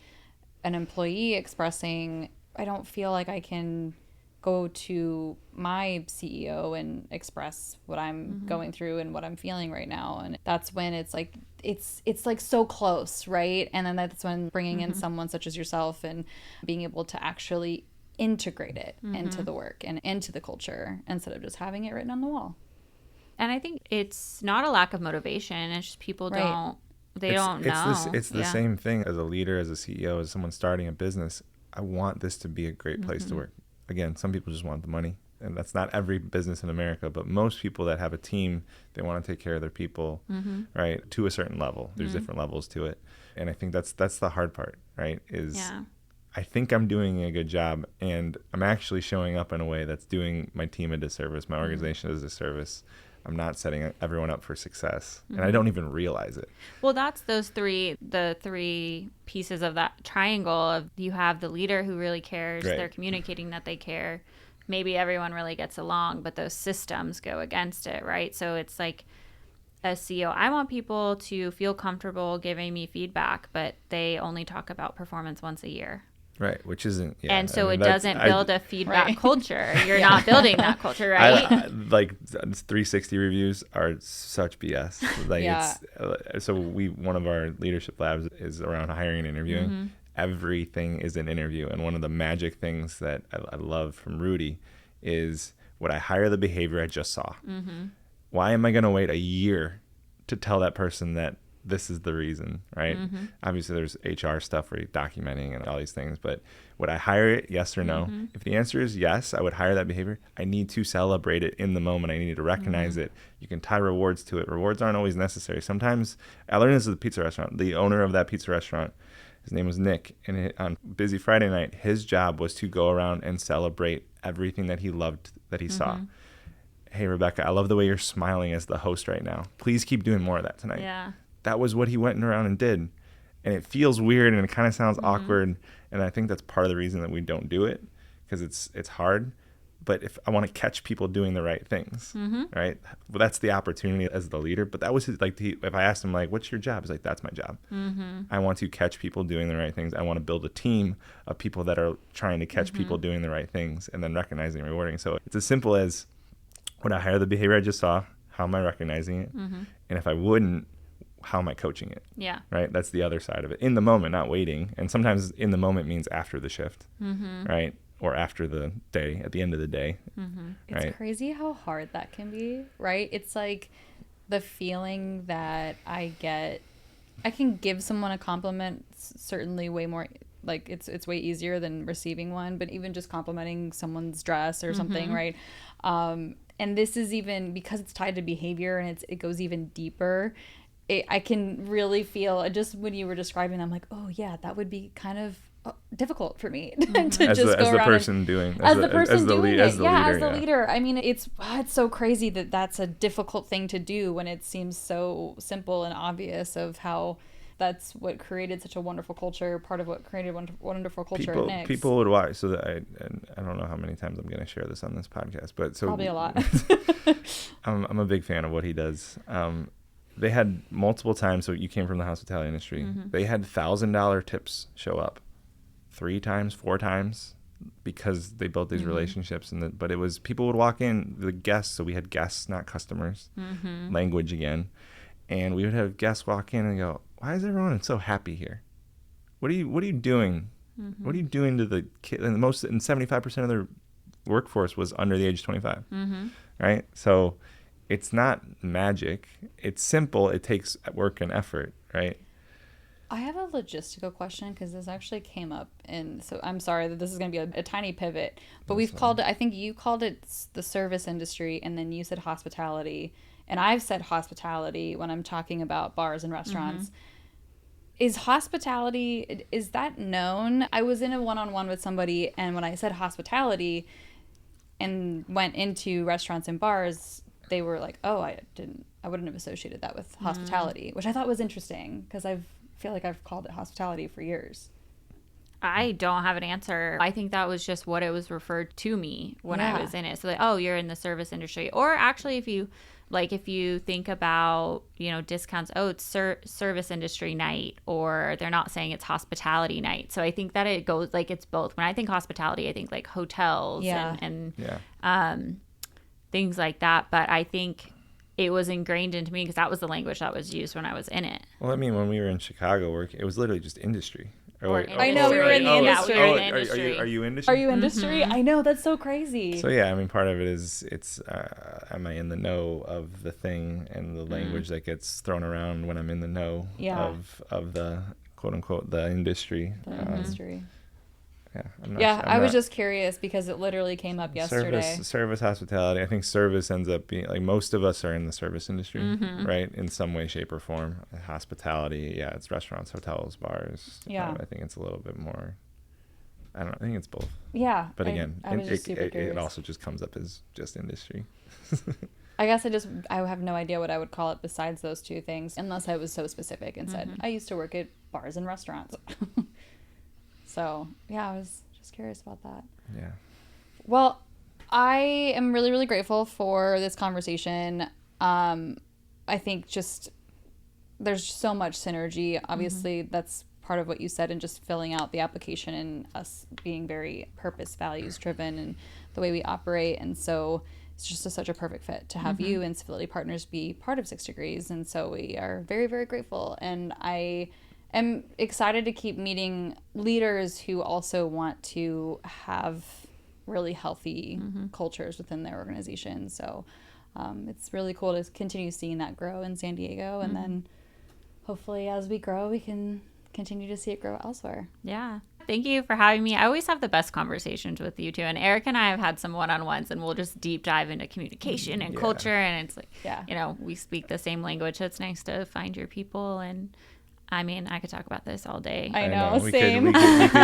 S1: an employee expressing, I don't feel like I can go to my CEO and express what I'm going through and what I'm feeling right now. And that's when it's like, it's like so close, right? And then that's when bringing in someone such as yourself and being able to actually integrate it into the work and into the culture instead of just having it written on the wall.
S3: And I think it's not a lack of motivation. It's just people don't know.
S4: It's the same thing as a leader, as a CEO, as someone starting a business. I want this to be a great place to work. Again, some people just want the money, and that's not every business in America, but most people that have a team, they want to take care of their people, right, to a certain level. There's different levels to it. And I think that's the hard part, right, I think I'm doing a good job, and I'm actually showing up in a way that's doing my team a disservice, my organization a disservice. I'm not setting everyone up for success, and I don't even realize it.
S3: Well, that's the 3 pieces of that triangle of, you have the leader who really cares, they're communicating that they care. Maybe everyone really gets along, but those systems go against it, right? So it's like, a CEO, I want people to feel comfortable giving me feedback, but they only talk about performance once a year.
S4: Right, which isn't,
S3: and so it doesn't build a feedback culture. You're not building that culture, right?
S4: Like 360 reviews are such BS. Like so one of our leadership labs is around hiring and interviewing. Everything is an interview, and one of the magic things that I love from Rudy is, would I hire the behavior I just saw? Why am I going to wait a year to tell that person that this is the reason, right? Obviously, there's HR stuff where you're documenting and all these things, but would I hire it? Yes or no? If the answer is yes, I would hire that behavior. I need to celebrate it in the moment. I need to recognize it. You can tie rewards to it. Rewards aren't always necessary. Sometimes, I learned this at the pizza restaurant. The owner of that pizza restaurant, his name was Nick, and on busy Friday night, his job was to go around and celebrate everything that he loved that he saw. Hey, Rebecca, I love the way you're smiling as the host right now. Please keep doing more of that tonight.
S3: Yeah.
S4: That was what he went around and did. And it feels weird, and it kind of sounds awkward. And I think that's part of the reason that we don't do it, because it's hard. But if I want to catch people doing the right things, right? Well, that's the opportunity as the leader. But that was if I asked him, like, what's your job? He's like, that's my job. I want to catch people doing the right things. I want to build a team of people that are trying to catch people doing the right things, and then recognizing and rewarding. So it's as simple as, would I hire the behavior I just saw? How am I recognizing it? And if I wouldn't, how am I coaching it?
S3: Yeah.
S4: Right? That's the other side of it. In the moment, not waiting. And sometimes in the moment means after the shift, right? Or after the day, at the end of the day. Right?
S1: It's crazy how hard that can be, right? It's like the feeling that I get, I can give someone a compliment certainly way more, like it's way easier than receiving one, but even just complimenting someone's dress or something, right? And this is even, because it's tied to behavior and it goes even deeper, I can really feel, just when you were describing, I'm like, oh yeah, that would be kind of difficult for me to
S4: as
S1: just
S4: the,
S1: go
S4: as
S1: around
S4: the person doing
S1: as the person doing it.
S4: As the
S1: leader. I mean, it's so crazy that that's a difficult thing to do when it seems so simple and obvious of how that's what created such a wonderful culture, part of what created wonderful culture at Nick's.
S4: People would watch, so that I don't know how many times I'm going to share this on this podcast, but so
S1: probably a lot.
S4: I'm a big fan of what he does. They had multiple times, so you came from the hospitality industry, they had $1,000 tips show up 3 times, 4 times, because they built these relationships. But it was, people would walk in, the guests, so we had guests, not customers, language again. and we would have guests walk in and go, why is everyone so happy here? What are you doing?
S3: Mm-hmm.
S4: What are you doing to the kid? And 75% of their workforce was under the age of 25,
S3: Mm-hmm.
S4: right? So it's not magic. It's simple. It takes work and effort, right?
S1: I have a logistical question because this actually came up, and so I'm sorry that this is going to be a tiny pivot, but we've called it, I think you called it the service industry, and then you said hospitality, and I've said hospitality when I'm talking about bars and restaurants.
S3: Mm-hmm.
S1: Is hospitality, is that known? I was in a one-on-one with somebody, and when I said hospitality and went into restaurants and bars, they were like, oh, I wouldn't have associated that with hospitality, which I thought was interesting because I feel like I've called it hospitality for years.
S3: I don't have an answer. I think that was just what it was referred to me when I was in it. So like, oh, you're in the service industry. Or actually, if you think about, discounts, oh, it's service industry night, or they're not saying it's hospitality night. So I think that it goes like it's both. When I think hospitality, I think like hotels and things like that. But I think it was ingrained into me because that was the language that was used when I was in it.
S4: Well, I mean, when we were in Chicago, it was literally just industry.
S1: I know, we were in the industry.
S3: Yeah, we were in the industry.
S4: Are you industry?
S1: Are you industry?
S3: Mm-hmm.
S1: I know, that's so crazy.
S4: So yeah, I mean, part of it is am I in the know of the thing and the language that gets thrown around when I'm in the know of the quote unquote the industry.
S1: Industry.
S4: Yeah,
S1: I was just curious because it literally came up yesterday.
S4: Service, hospitality. I think service ends up being like most of us are in the service industry, right? In some way, shape, or form. Hospitality, it's restaurants, hotels, bars.
S1: Yeah.
S4: I think it's a little bit more. I don't know. I think it's both.
S1: Yeah.
S4: But again,
S1: I was just super curious.
S4: it also just comes up as just industry.
S1: I guess I have no idea what I would call it besides those two things, unless I was so specific and said, I used to work at bars and restaurants. So, I was just curious about that.
S4: Yeah.
S1: Well, I am really, really grateful for this conversation. I think just there's so much synergy. Obviously, that's part of what you said, and just filling out the application and us being very purpose, values driven and the way we operate. And so it's just such a perfect fit to have you and Civility Partners be part of 6 Degrees. And so we are very, very grateful. And I'm excited to keep meeting leaders who also want to have really healthy cultures within their organization. So it's really cool to continue seeing that grow in San Diego. And then hopefully as we grow, we can continue to see it grow elsewhere.
S3: Yeah. Thank you for having me. I always have the best conversations with you two. And Eric and I have had some one-on-ones, and we'll just deep dive into communication and culture. And it's like, we speak the same language. So it's nice to find your people. And I mean, I could talk about this all day.
S1: I know,
S4: we
S1: same.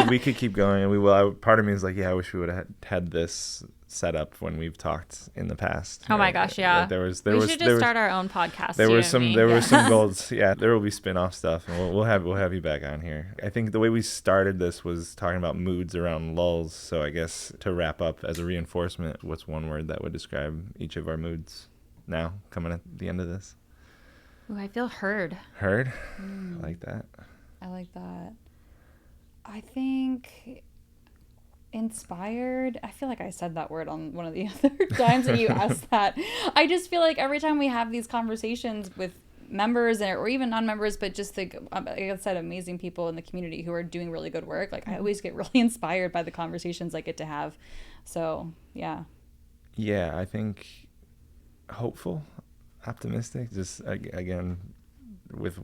S4: We could keep going, and we will. Part of me is like, I wish we would have had this set up when we've talked in the past.
S3: Oh my gosh, yeah.
S4: We should
S3: just start our own podcast.
S4: There were some goals. Yeah, there will be spin-off stuff, and we'll have you back on here. I think the way we started this was talking about moods around lulls. So I guess to wrap up as a reinforcement, what's one word that would describe each of our moods now coming at the end of this?
S3: Ooh, I feel heard.
S4: Heard? I like that.
S1: I like that. I think inspired. I feel like I said that word on one of the other times that you asked that. I just feel like every time we have these conversations with members or even non-members, but just like I said, amazing people in the community who are doing really good work. Like I always get really inspired by the conversations I get to have. So, yeah.
S4: Yeah, I think hopeful. Optimistic, just again with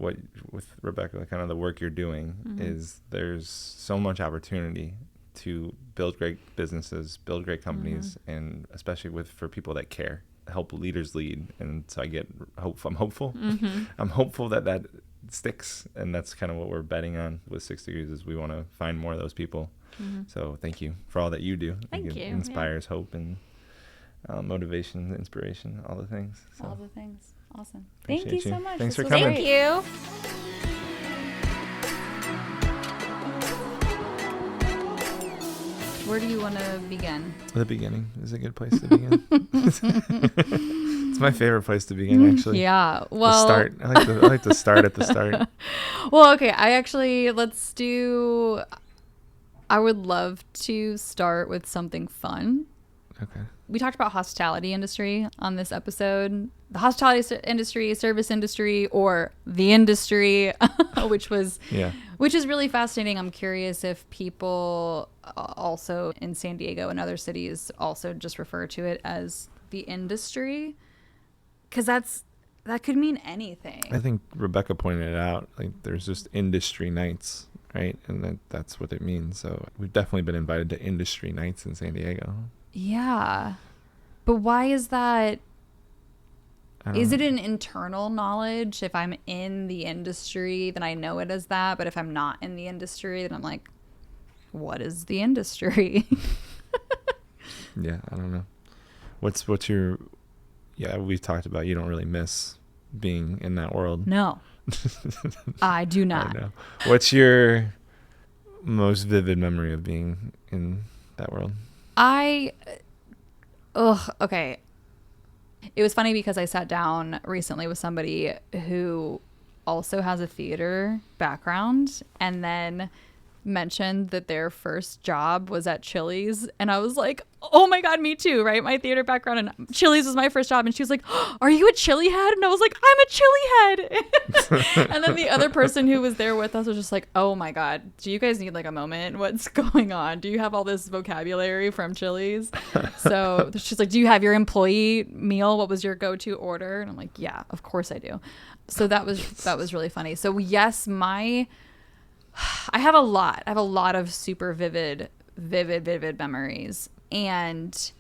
S4: Rebecca, kind of the work you're doing is there's so much opportunity to build great businesses, build great companies, and especially for people that care, help leaders lead. And so I get I'm hopeful. I'm hopeful that sticks, and that's kind of what we're betting on with 6 Degrees is we want to find more of those people. So thank you for all that you do.
S3: Thank you.
S4: It inspires hope and motivation, inspiration, all the things. So.
S1: All the things. Awesome. Thank you so much.
S4: Thanks for
S3: Thank
S4: coming.
S3: you.
S1: Where do you want to begin?
S4: The beginning is a good place to begin. It's my favorite place to begin, actually.
S1: Yeah. Well,
S4: the start. I like to start at the start.
S1: Well, okay. I would love to start with something fun.
S2: Okay.
S1: We talked about hospitality industry on this episode. The hospitality industry, service industry, or the industry, which is really fascinating. I'm curious if people also in San Diego and other cities also just refer to it as the industry, because that could mean anything.
S2: I think Rebecca pointed it out. Like, there's just industry nights, right? And that's what it means. So we've definitely been invited to industry nights in San Diego.
S1: Yeah. But why is that? Is it an internal knowledge? If I'm in the industry, then I know it as that. But if I'm not in the industry, then I'm like, what is the industry?
S2: Yeah, I don't know. What's your... Yeah, we've talked about you don't really miss being in that world.
S1: No. I do not.
S2: I know. What's your most vivid memory of being in that world?
S1: Okay. It was funny because I sat down recently with somebody who also has a theater background and then mentioned that their first job was at Chili's, and I was like, oh my god, me too, right? My theater background, and Chili's was my first job. And she was like, oh, are you a chili head? And I was like, I'm a chili head. And then the other person who was there with us was just like, oh my god, do you guys need like a moment? What's going on? Do you have all this vocabulary from Chili's? So she's like, do you have your employee meal? What was your go-to order? And I'm like, yeah, of course I do. So that was really funny. So yes, I have a lot of super vivid memories. And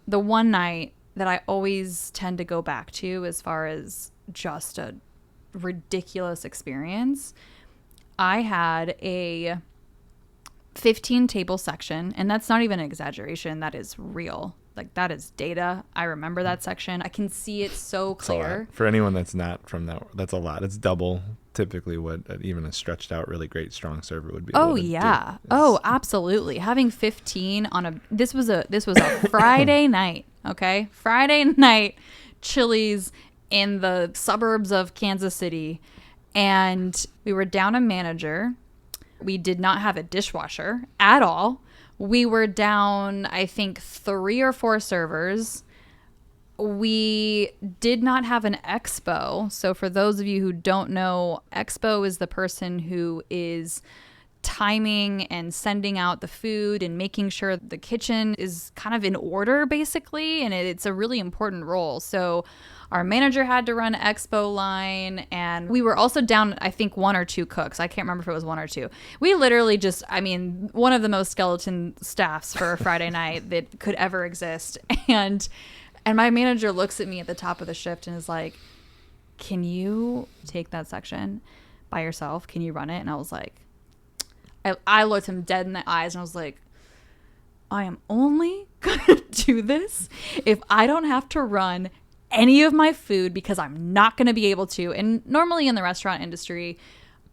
S1: the one night that I always tend to go back to as far as just a ridiculous experience, I had a 15 table section, and that's not even an exaggeration. That is real. Like, that is data. I remember that section. I can see it so clear.
S2: For anyone that's not from that, that's a lot. It's double typically what even a stretched out, really great, strong server would be.
S1: Oh yeah. Oh, absolutely. Having 15 on this was a Friday night. Okay, Friday night, Chili's in the suburbs of Kansas City, and we were down a manager. We did not have a dishwasher at all. We were down, I think, 3 or 4 servers. We did not have an expo. So for those of you who don't know, expo is the person who is timing and sending out the food and making sure the kitchen is kind of in order, basically. And it's a really important role. So our manager had to run expo line, and we were also down, I think, 1 or 2 cooks. I can't remember if it was 1 or 2. We literally one of the most skeleton staffs for a Friday night that could ever exist. And my manager looks at me at the top of the shift and is like, can you take that section by yourself? Can you run it? And I was like, I looked him dead in the eyes and I was like, I am only going to do this if I don't have to run any of my food, because I'm not going to be able to. And normally in the restaurant industry,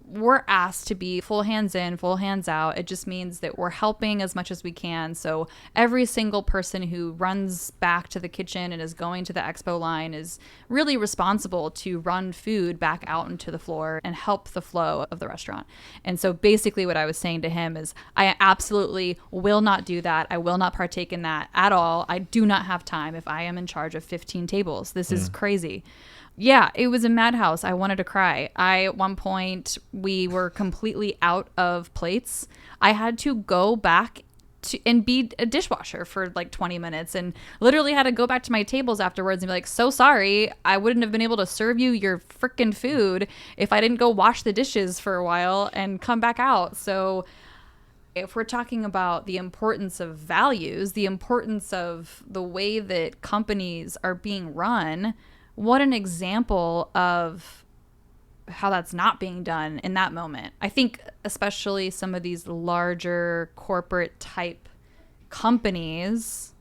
S1: we're asked to be full hands in, full hands out. It just means that we're helping as much as we can. So every single person who runs back to the kitchen and is going to the expo line is really responsible to run food back out into the floor and help the flow of the restaurant. And so basically what I was saying to him is, I absolutely will not do that. I will not partake in that at all. I do not have time if I am in charge of 15 tables. This is crazy. Yeah, it was a madhouse. I wanted to cry. At one point, we were completely out of plates. I had to go back and be a dishwasher for like 20 minutes, and literally had to go back to my tables afterwards and be like, so sorry, I wouldn't have been able to serve you your freaking food if I didn't go wash the dishes for a while and come back out. So if we're talking about the importance of values, the importance of the way that companies are being run, what an example of how that's not being done in that moment. I think especially some of these larger corporate type companies,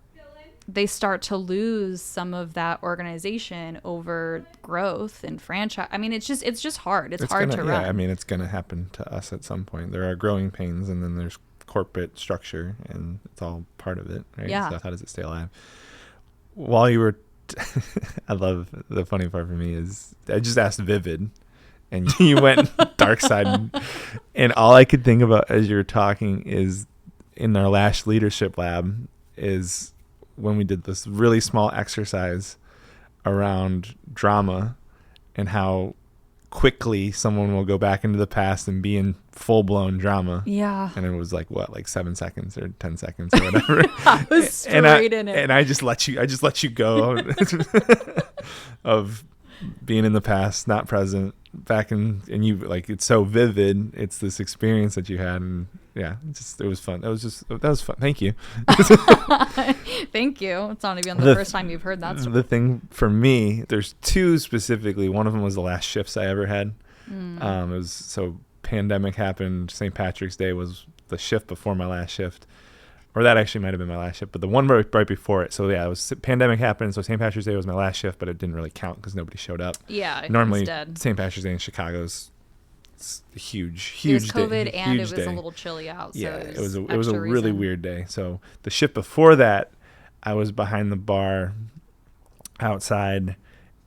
S1: they start to lose some of that organization over growth and franchise. I mean, it's just hard. It's hard to run.
S2: Yeah, I mean, it's going to happen to us at some point. There are growing pains, and then there's corporate structure, and it's all part of it, right?
S1: Yeah.
S2: So how does it stay alive? While you were I love, the funny part for me is I just asked Vivid and you went dark side, and all I could think about as you were talking is in our last leadership lab is when we did this really small exercise around drama and how quickly someone will go back into the past and be in full-blown drama.
S1: Yeah.
S2: And it was like 7 seconds or 10 seconds or whatever.
S1: I was straight in it.
S2: And I just let you go of being in the past, not present, back in, and you like, it's so vivid. It's this experience that you had, and yeah, it was fun. That was fun. Thank you.
S1: Thank you. It's not even the first time you've heard that story.
S2: The thing for me, there's two specifically. One of them was the last shifts I ever had. It was, so pandemic happened. St. Patrick's Day was the shift before my last shift. Or that actually might have been my last shift, but the one right before it. So yeah, it was pandemic happened. So St. Patrick's Day was my last shift, but it didn't really count because nobody showed up.
S1: Yeah,
S2: normally St. Patrick's Day in Chicago's a huge
S1: it was COVID
S2: day,
S1: and it was
S2: day.
S1: A little chilly out. So
S2: yeah,
S1: it
S2: was a really weird day. So the shift before that, I was behind the bar outside,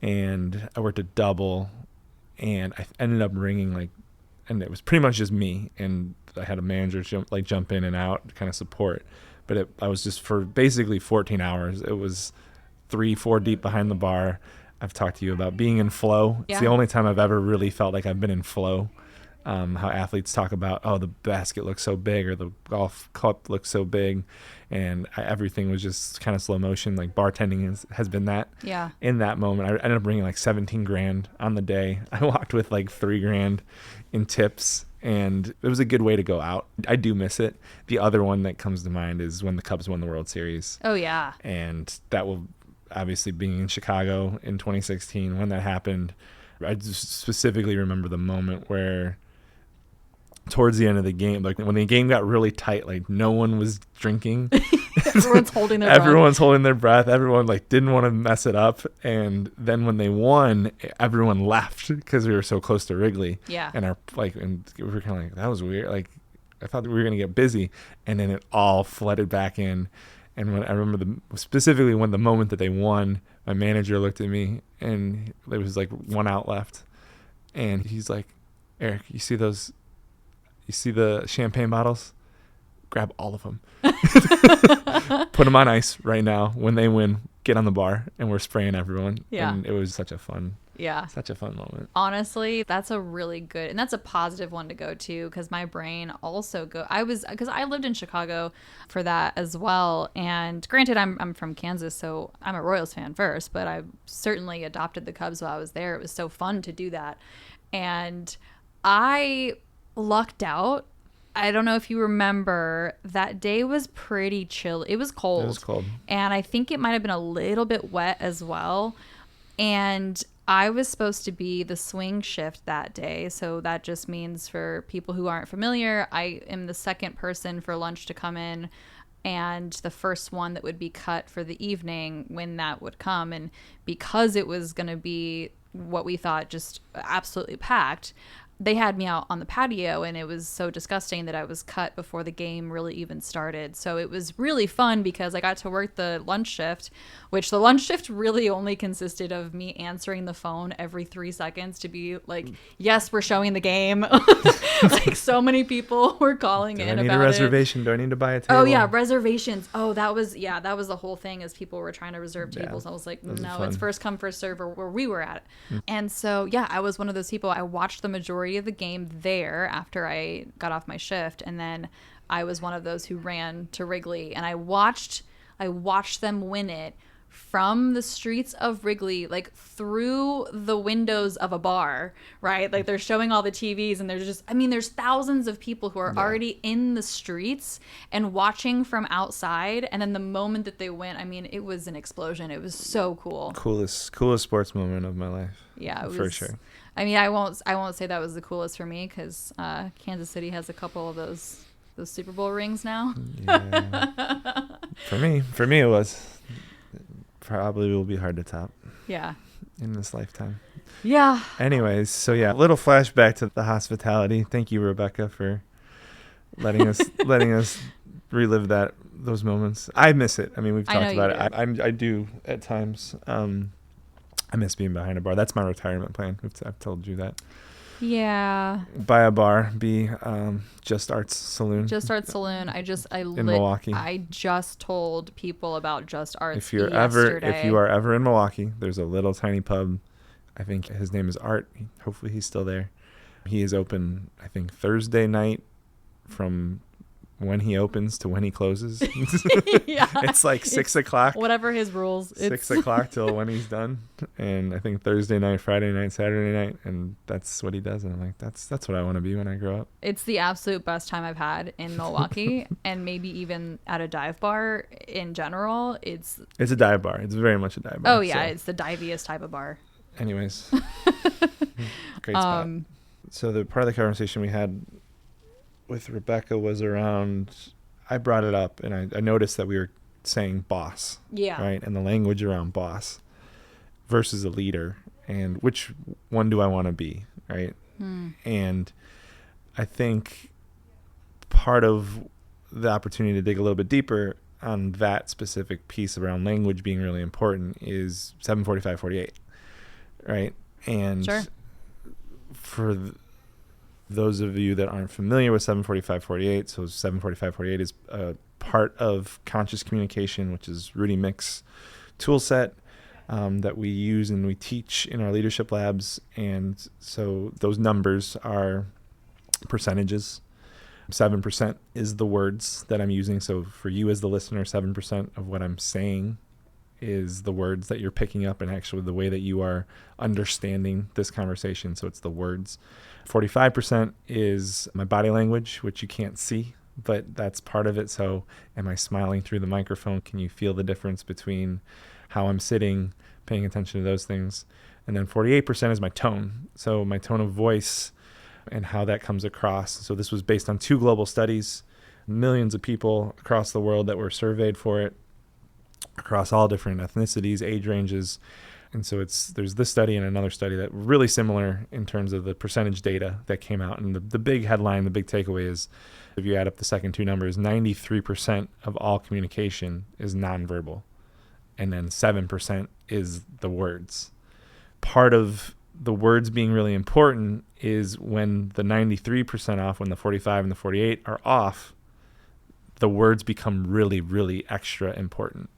S2: and I worked a double, and I ended up ringing and it was pretty much just me, and I had a manager jump in and out, kind of support. But I was just for basically 14 hours. It was 3-4 deep behind the bar. I've talked to you about being in flow.
S1: Yeah.
S2: It's the only time I've ever really felt like I've been in flow. How athletes talk about, oh, the basket looks so big or the golf cup looks so big. And everything was just kind of slow motion. Like bartending has been that.
S1: Yeah.
S2: In that moment, I ended up bringing like 17 grand on the day. I walked with like 3 grand in tips. And it was a good way to go out. I do miss it. The other one that comes to mind is when the Cubs won the World Series.
S1: Oh, yeah.
S2: And that will obviously being in Chicago in 2016 when that happened. I just specifically remember the moment where towards the end of the game, like when the game got really tight, like no one was drinking.
S1: Everyone's holding their
S2: breath. Everyone like didn't want to mess it up. And then when they won, everyone left because we were so close to Wrigley.
S1: Yeah.
S2: And and we were kind of like, that was weird. Like I thought that we were going to get busy, and then it all flooded back in. And when I remember specifically when the moment that they won, my manager looked at me and there was like 1 out left. And he's like, Eric, you see the champagne bottles? Grab all of them. Put them on ice right now. When they win, get on the bar, and we're spraying everyone.
S1: Yeah.
S2: And it was such a fun moment.
S1: Honestly, that's a really good, and that's a positive one to go to, because my brain also because I lived in Chicago for that as well. And granted, I'm from Kansas, so I'm a Royals fan first, but I certainly adopted the Cubs while I was there. It was so fun to do that. And I lucked out. I don't know if you remember, that day was pretty chill. It was cold.
S2: It was cold.
S1: And I think it might have been a little bit wet as well. And I was supposed to be the swing shift that day. So that just means, for people who aren't familiar, I am the second person for lunch to come in and the first one that would be cut for the evening when that would come. And because it was going to be what we thought just absolutely packed, they had me out on the patio, and it was so disgusting that I was cut before the game really even started. So it was really fun because I got to work the lunch shift, which the lunch shift really only consisted of me answering the phone every 3 seconds to be like, yes, we're showing the game. Like, so many people were calling in about it.
S2: Do I need a reservation? Do I need to buy a table?
S1: Oh yeah, reservations. Oh, that was the whole thing, is people were trying to reserve tables.
S2: Yeah,
S1: I was like,
S2: was
S1: no,
S2: fun.
S1: it's first come, first serve, or where we were at. And so, yeah, I was one of those people. I watched the majority of the game there after I got off my shift, and then I was one of those who ran to Wrigley, and I watched them win it from the streets of Wrigley, like through the windows of a bar, right? Like, they're showing all the TVs, and there's thousands of people who are already in the streets and watching from outside. And then the moment that they went, it was an explosion. It was so cool.
S2: Coolest sports moment of my life.
S1: Yeah, it was,
S2: for sure.
S1: I won't say that was the coolest for me, because Kansas City has a couple of those Super Bowl rings now.
S2: Yeah. For me, it was. Probably will be hard to top.
S1: Yeah.
S2: In this lifetime.
S1: Yeah.
S2: Anyways, so yeah, little flashback to the hospitality. Thank you, Rebecca, for letting us relive those moments. I miss it. We've talked about it. I do at times. I miss being behind a bar. That's my retirement plan. I've told you that.
S1: Yeah.
S2: By a bar. B, Just Arts Saloon.
S1: Just Arts Saloon.
S2: In Milwaukee.
S1: I just told people about Just Arts
S2: If
S1: yesterday.
S2: you are ever in Milwaukee, there's a little tiny pub. I think his name is Art. Hopefully he's still there. He is open, I think, Thursday night from when he opens to when he closes.
S1: Yeah.
S2: It's like 6 o'clock.
S1: Whatever his rules.
S2: 6 o'clock till when he's done. And I think Thursday night, Friday night, Saturday night. And that's what he does. And I'm like, that's what I want to be when I grow up.
S1: It's the absolute best time I've had in Milwaukee, and maybe even at a dive bar in general. It's
S2: a dive bar. It's very much a dive bar.
S1: Oh, yeah.
S2: So.
S1: It's the diviest type of bar.
S2: Anyways. Great spot. So the part of the conversation we had with Rebecca was around, I brought it up, and I noticed that we were saying boss.
S1: Yeah.
S2: Right? And the language around boss versus a leader, and which one do I want to be, right? And I think part of the opportunity to dig a little bit deeper on that specific piece around language being really important is 745-48, right? And
S1: sure.
S2: For those of you that aren't familiar with 745-48, so 745-48 is a part of conscious communication, which is Rudy Mick's tool set that we use and we teach in our leadership labs. And so those numbers are percentages. 7% is the words that I'm using. So for you as the listener, 7% of what I'm saying is the words that you're picking up and actually the way that you are understanding this conversation. So it's the words. 45% is my body language, which you can't see, but that's part of it. So am I smiling through the microphone? Can you feel the difference between how I'm sitting, paying attention to those things? And then 48% is my tone. So my tone of voice and how that comes across. So this was based on 2 global studies, millions of people across the world that were surveyed for it, across all different ethnicities, age ranges. And so there's this study and another study that were really similar in terms of the percentage data that came out. And the big headline, the big takeaway is, if you add up the second 2 numbers, 93% of all communication is nonverbal. And then 7% is the words. Part of the words being really important is when the 93% off, when the 45 and the 48 are off, the words become really, really extra important.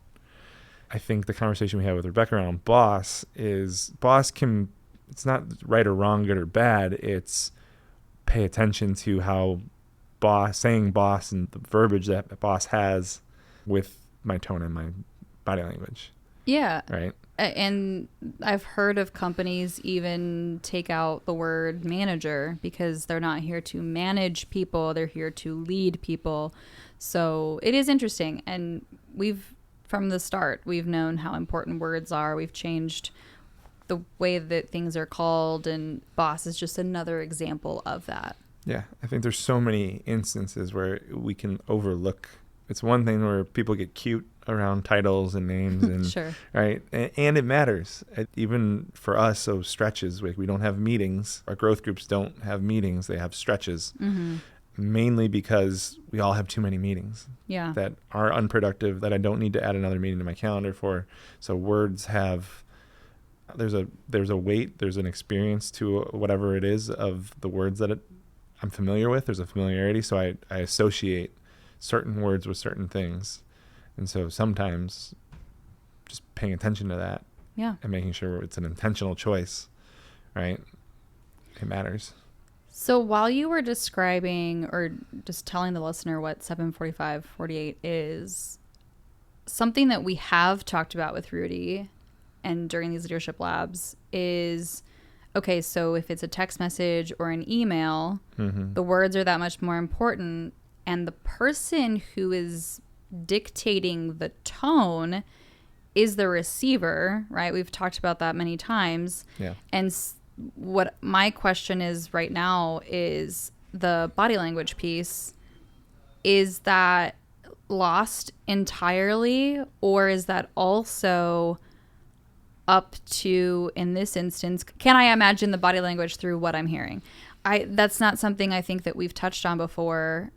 S2: I think the conversation we had with Rebecca around boss is it's not right or wrong, good or bad. It's pay attention to how saying boss and the verbiage that boss has with my tone and my body language.
S1: Yeah.
S2: Right.
S1: And I've heard of companies even take out the word manager because they're not here to manage people. They're here to lead people. So it is interesting. And from the start, we've known how important words are. We've changed the way that things are called, and boss is just another example of that.
S2: Yeah, I think there's so many instances where we can overlook. It's one thing where people get cute around titles and names, and
S1: sure,
S2: right, and it matters. Even for us, so stretches. We don't have meetings. Our growth groups don't have meetings. They have stretches. Mm-hmm. Mainly because we all have too many meetings that are unproductive, that I don't need to add another meeting to my calendar for. So words there's a weight, there's an experience to whatever it is of the words that I'm familiar with. There's a familiarity. So I associate certain words with certain things. And so sometimes just paying attention to that and making sure it's an intentional choice, right? It matters.
S1: So while you were describing or just telling the listener what 745-48 is, something that we have talked about with Rudy and during these leadership labs is, okay, so if it's a text message or an email, the words are that much more important. And the person who is dictating the tone is the receiver, right? We've talked about that many times.
S2: Yeah.
S1: And what my question is right now is the body language piece. Is that lost entirely, or is that also up to, in this instance, can I imagine the body language through what I'm hearing? That's not something I think that we've touched on before,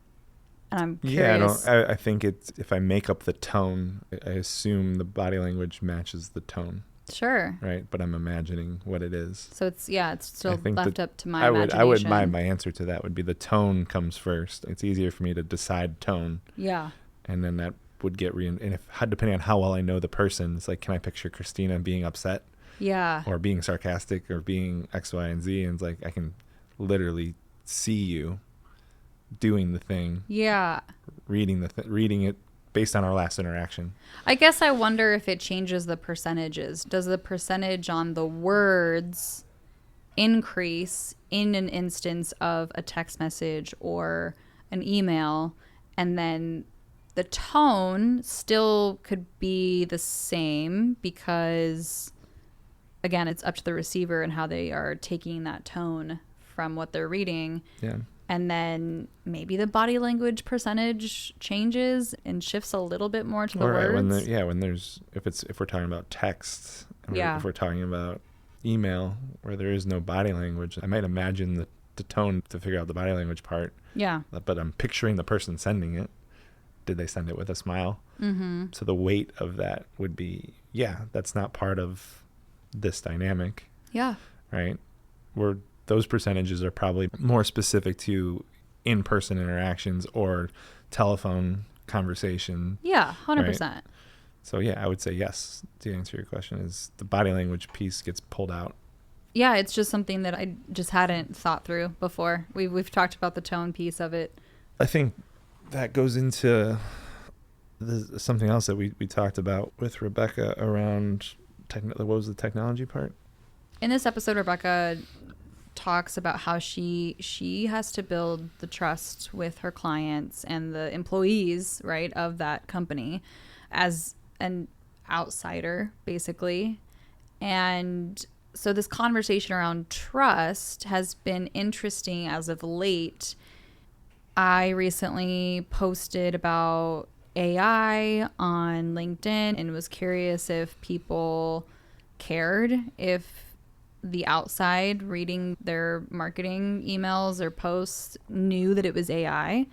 S1: and I'm curious.
S2: I think it's, if I make up the tone, I assume the body language matches the tone.
S1: Sure.
S2: right? But I'm imagining what it is.
S1: So it's still
S2: think
S1: left
S2: that
S1: up to my
S2: I
S1: imagination.
S2: would my answer to that would be the tone comes first. It's easier for me to decide tone,
S1: Yeah.
S2: and then that would get and if depending on how well I know the person, it's like, can I picture Kristina being upset
S1: Yeah.
S2: or being sarcastic or being X, Y, and Z? And it's like, I can literally see you doing the thing,
S1: Yeah.
S2: reading it based on our last interaction.
S1: I guess I wonder if it changes the percentages. Does the percentage on the words increase in an instance of a text message or an email, and then the tone still could be the same because, again, it's up to the receiver and how they are taking that tone from what they're reading.
S2: Yeah.
S1: And then maybe the body language percentage changes and shifts a little bit more to the words.
S2: When there's if we're talking about text, and
S1: Yeah.
S2: if we're talking about email where there is no body language, I might imagine the tone to figure out the body language part.
S1: Yeah.
S2: But I'm picturing the person sending it. Did they send it with a smile?
S1: Mm-hmm.
S2: So the weight of that would be, that's not part of this dynamic,
S1: Yeah.
S2: right? Where those percentages are probably more specific to in-person interactions or telephone conversation.
S1: Yeah. 100%.
S2: Right. So I would say yes to answer your question, is the body language piece gets pulled out.
S1: Yeah, it's just something that I just hadn't thought through before. We've talked about the tone piece of it.
S2: I think that goes into something else that we talked about with Rebecca around what was the technology part?
S1: In this episode, Rebecca talks about how she has to build the trust with her clients and the employees, right, of that company as an outsider, basically. And so this conversation around trust has been interesting as of late. I recently posted about AI on LinkedIn and was curious if people cared if the outside reading their marketing emails or posts knew that it was AI,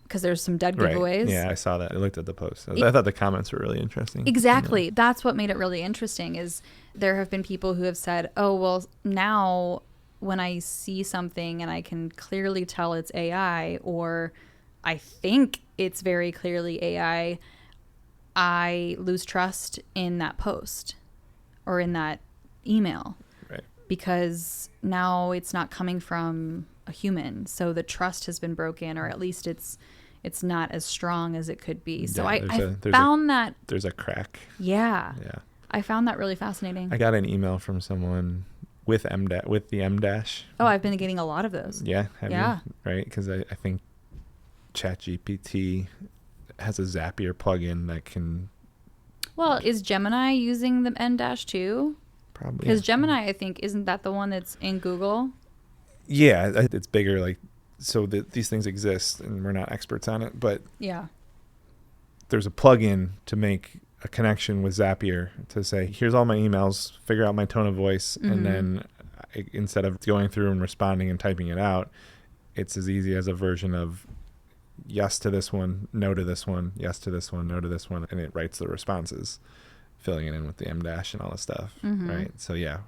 S1: because there's some dead giveaways.
S2: Right. Yeah, I saw that. I looked at the post. I thought the comments were really interesting.
S1: Exactly. That's what made it really interesting, is there have been people who have said, oh, well, now when I see something and I can clearly tell it's AI, or I think it's very clearly AI, I lose trust in that post or in that email.
S2: Right.
S1: Because now it's not coming from a human. So the trust has been broken, or at least it's not as strong as it could be. So I found that
S2: there's a crack.
S1: Yeah.
S2: Yeah.
S1: I found that really fascinating.
S2: I got an email from someone with the M dash.
S1: Oh, I've been getting a lot of those.
S2: Yeah. Have
S1: Yeah.
S2: you? Right. Because I think ChatGPT has a Zapier plugin that can.
S1: Well, is Gemini using the N-2?
S2: Probably.
S1: Because Gemini, I think, isn't that the one that's in Google?
S2: Yeah, it's bigger. Like, so these things exist, and we're not experts on it, but
S1: Yeah.
S2: there's a plugin to make a connection with Zapier to say, here's all my emails, figure out my tone of voice, and then instead of going through and responding and typing it out, it's as easy as a version of yes to this one, no to this one, yes to this one, no to this one, and it writes the responses, filling it in with the M dash and all this stuff, right? So yeah,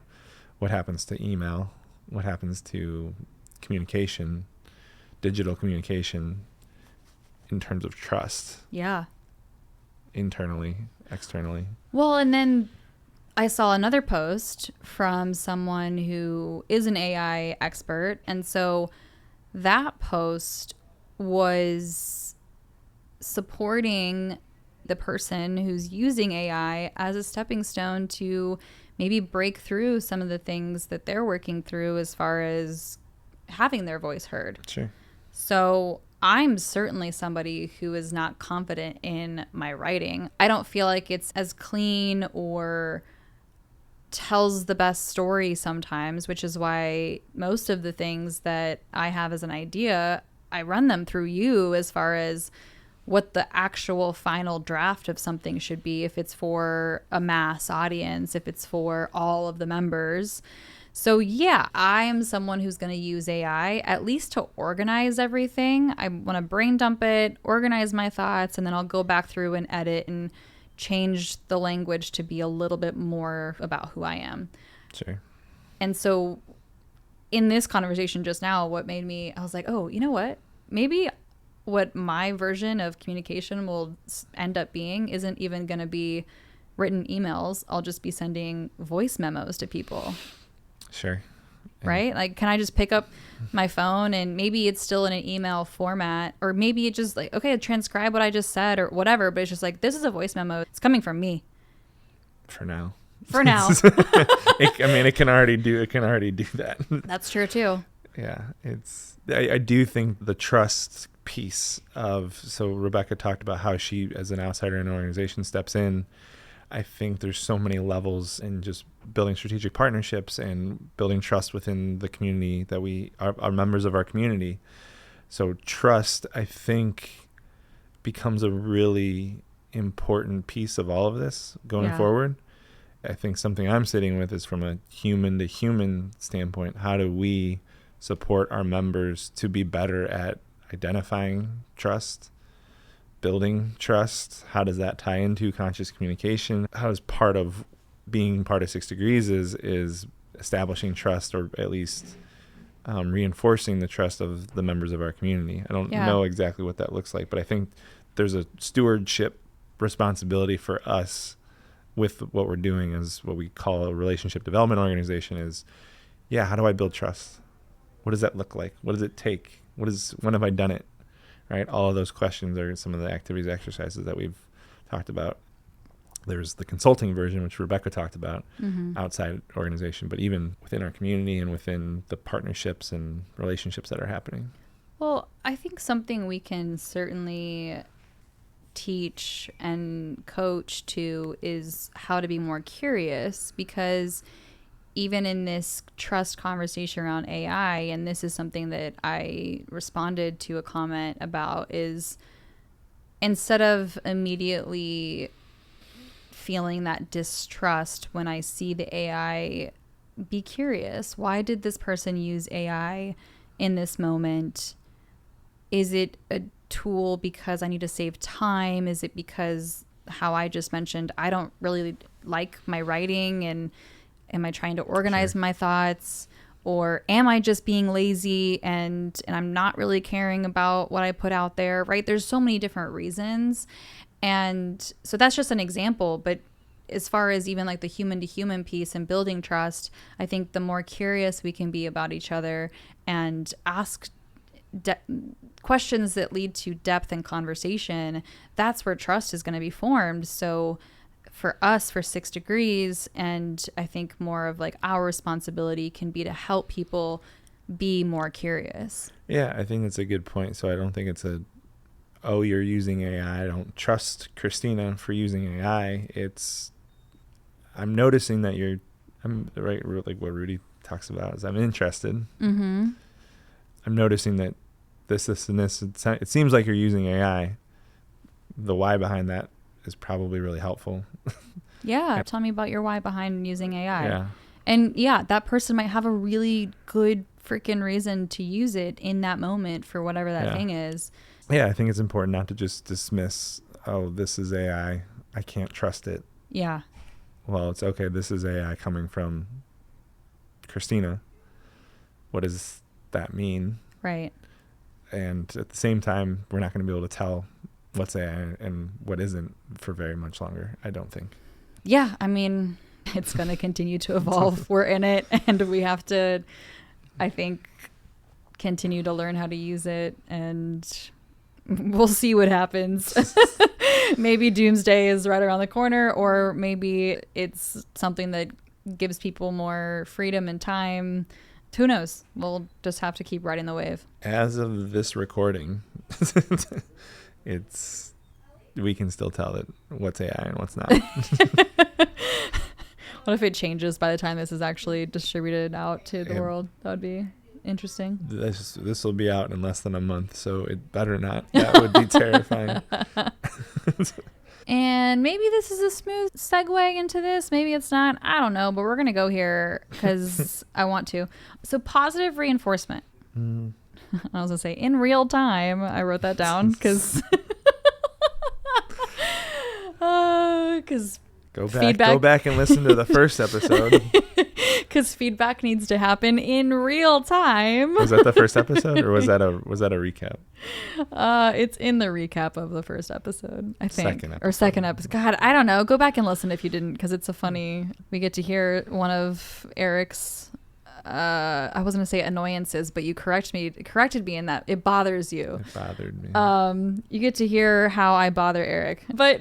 S2: what happens to email? What happens to communication, digital communication, in terms of trust?
S1: Yeah.
S2: Internally, externally.
S1: Well, and then I saw another post from someone who is an AI expert. And so that post was supporting the person who's using AI as a stepping stone to maybe break through some of the things that they're working through as far as having their voice heard.
S2: Sure.
S1: So I'm certainly somebody who is not confident in my writing. I don't feel like it's as clean or tells the best story sometimes, which is why most of the things that I have as an idea, I run them through you as far as what the actual final draft of something should be, if it's for a mass audience, if it's for all of the members. So yeah, I am someone who's going to use AI at least to organize everything. I want to brain dump it, organize my thoughts, and then I'll go back through and edit and change the language to be a little bit more about who I am.
S2: Sure.
S1: And so in this conversation just now, I was like, oh, you know what? Maybe what my version of communication will end up being isn't even going to be written emails. I'll just be sending voice memos to people.
S2: Sure.
S1: Right? Like, can I just pick up my phone and maybe it's still in an email format, or maybe it just like, okay, transcribe what I just said or whatever, but it's just like, this is a voice memo. It's coming from me.
S2: For now.
S1: It
S2: can already do that.
S1: That's true too.
S2: Yeah. I do think the trust piece so Rebecca talked about how she, as an outsider in an organization, steps in. I think there's so many levels in just building strategic partnerships and building trust within the community that we are members of our community. So trust, I think, becomes a really important piece of all of this going forward. I think something I'm sitting with is from a human to human standpoint. How do we support our members to be better at identifying trust, building trust? How does that tie into conscious communication? How is part of being part of 6 Degrees is establishing trust, or at least reinforcing the trust of the members of our community. I don't know exactly what that looks like, but I think there's a stewardship responsibility for us with what we're doing as what we call a relationship development organization is, how do I build trust? What does that look like? What does it take? When have I done it? Right? All of those questions are some of the activities, exercises that we've talked about. There's the consulting version, which Rebecca talked about, outside organization, but even within our community and within the partnerships and relationships that are happening.
S1: Well, I think something we can certainly teach and coach to is how to be more curious, because even in this trust conversation around AI, and this is something that I responded to a comment about, is instead of immediately feeling that distrust when I see the AI, be curious. Why did this person use AI in this moment? Is it a tool because I need to save time? Is it because, how I just mentioned, I don't really like my writing, and am I trying to organize my thoughts? Or am I just being lazy and I'm not really caring about what I put out there, right? There's so many different reasons. And so that's just an example. But as far as even like the human to human piece and building trust, I think the more curious we can be about each other and ask questions that lead to depth and conversation, that's where trust is going to be formed. So for us, for 6 Degrees, and I think more of like our responsibility can be to help people be more curious.
S2: Yeah, I think that's a good point. So I don't think it's you're using AI. I don't trust Kristina for using AI. I'm noticing that I'm right, like what Rudy talks about is I'm interested.
S1: Mm-hmm.
S2: I'm noticing that this, and this. It seems like you're using AI. The why behind that is probably really helpful.
S1: Yeah. Tell me about your why behind using AI.
S2: Yeah.
S1: And that person might have a really good freaking reason to use it in that moment for whatever that thing is.
S2: Yeah, I think it's important not to just dismiss, this is AI, I can't trust it.
S1: Yeah.
S2: Well, it's okay, this is AI coming from Kristina. What does that mean?
S1: Right.
S2: And at the same time, we're not going to be able to tell what's AI and what isn't for very much longer, I don't think.
S1: Yeah, I mean, it's going to continue to evolve. We're in it, and we have to, I think, continue to learn how to use it, and we'll see what happens. Maybe doomsday is right around the corner, or maybe it's something that gives people more freedom and time. Who knows? We'll just have to keep riding the wave.
S2: As of this recording, we can still tell that what's AI and what's not.
S1: What if it changes by the time this is actually distributed out to the world? That would be interesting.
S2: This will be out in less than a month, so it better not. That would be terrifying.
S1: And maybe this is a smooth segue into this. Maybe it's not. I don't know, but we're going to go here because I want to. So positive reinforcement. I was going to say in real time. I wrote that down because Because
S2: Go
S1: feedback.
S2: back and listen to the first episode.
S1: Because feedback needs to happen in real time.
S2: Was that the first episode, or was that a recap?
S1: It's in the recap of the first episode, I think.
S2: Second
S1: episode. God, I don't know. Go back and listen if you didn't, because it's a funny. We get to hear one of Eric's. I wasn't gonna say annoyances, but you corrected me in that it bothers you.
S2: It bothered me.
S1: You get to hear how I bother Eric, but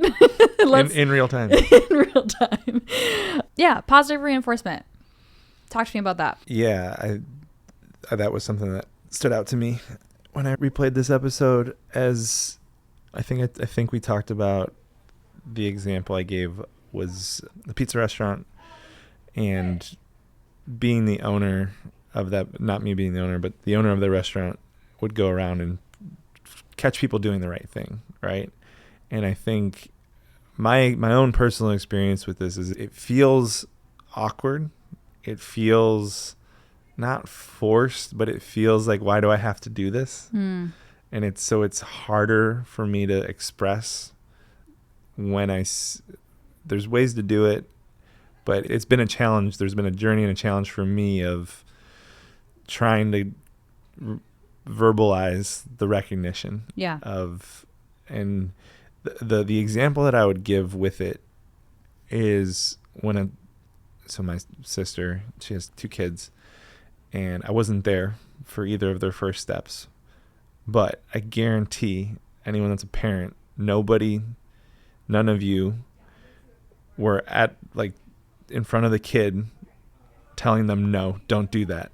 S2: in real time.
S1: In real time. Yeah, positive reinforcement. Talk to me about that.
S2: Yeah, that was something that stood out to me when I replayed this episode. As I think we talked about, the example I gave was the pizza restaurant, and being the owner of that, not me being the owner, but the owner of the restaurant would go around and catch people doing the right thing, right? And I think my own personal experience with this is it feels awkward. It feels not forced, but it feels like, why do I have to do this? And it's harder for me to express when there's ways to do it, but it's been a challenge. There's been a journey and a challenge for me of trying to verbalize the recognition of, and the example that I would give with it is so my sister, she has 2 kids, and I wasn't there for either of their first steps, but I guarantee anyone that's a parent, none of you were at in front of the kid telling them, no, don't do that.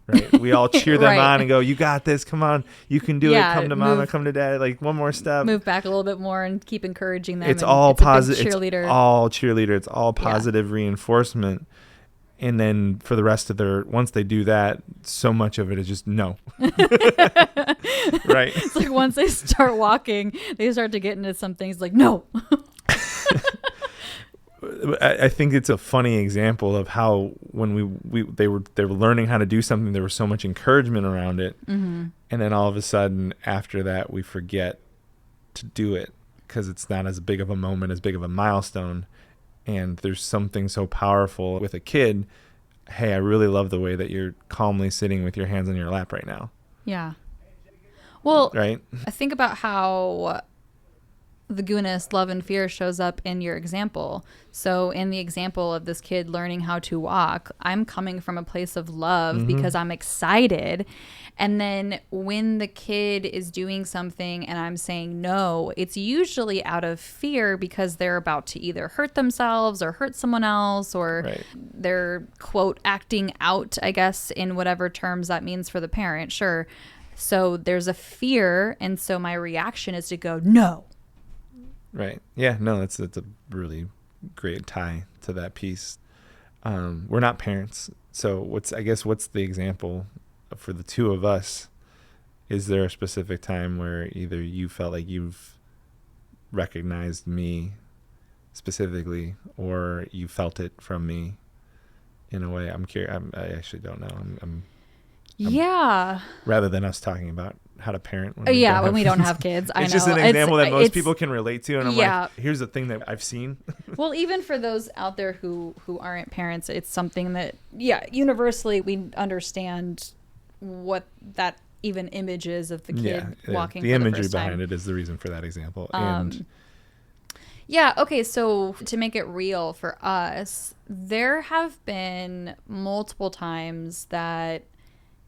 S2: Right? We all cheer them on and go, you got this. Come on. You can do it. Come to mama, come to dad. One more step.
S1: Move back a little bit more and keep encouraging them.
S2: It's all positive.
S1: Cheerleader.
S2: It's all cheerleader. It's all positive reinforcement. And then for the rest of once they do that, so much of it is just no. Right? It's
S1: like once they start walking, they start to get into some things like, no.
S2: I think it's a funny example of how when they were learning how to do something, there was so much encouragement around it, and then all of a sudden after that we forget to do it because it's not as big of a moment, as big of a milestone. And there's something so powerful with a kid. Hey, I really love the way that you're calmly sitting with your hands on your lap right now.
S1: Yeah. Well,
S2: right.
S1: I think about how the goodness, love, and fear shows up in your example. So in the example of this kid learning how to walk, I'm coming from a place of love because I'm excited. And then when the kid is doing something and I'm saying no, it's usually out of fear because they're about to either hurt themselves or hurt someone else, or they're, quote, acting out, I guess, in whatever terms that means for the parent. Sure. So there's a fear. And so my reaction is to go, no.
S2: Right. Yeah. No, that's a really great tie to that piece. We're not parents. So what's the example for the two of us? Is there a specific time where either you felt like you've recognized me specifically, or you felt it from me in a way? I'm curious. I actually don't know. I'm rather than us talking about how to parent when we don't have kids.
S1: I know.
S2: It's just an example that most people can relate to, and I'm like, here's the thing that I've seen.
S1: Well, even for those out there who aren't parents, it's something that universally we understand what that even image is of the kid walking.
S2: The
S1: for
S2: imagery
S1: the first
S2: behind
S1: time.
S2: it is the reason for that example.
S1: Okay, so to make it real for us, there have been multiple times that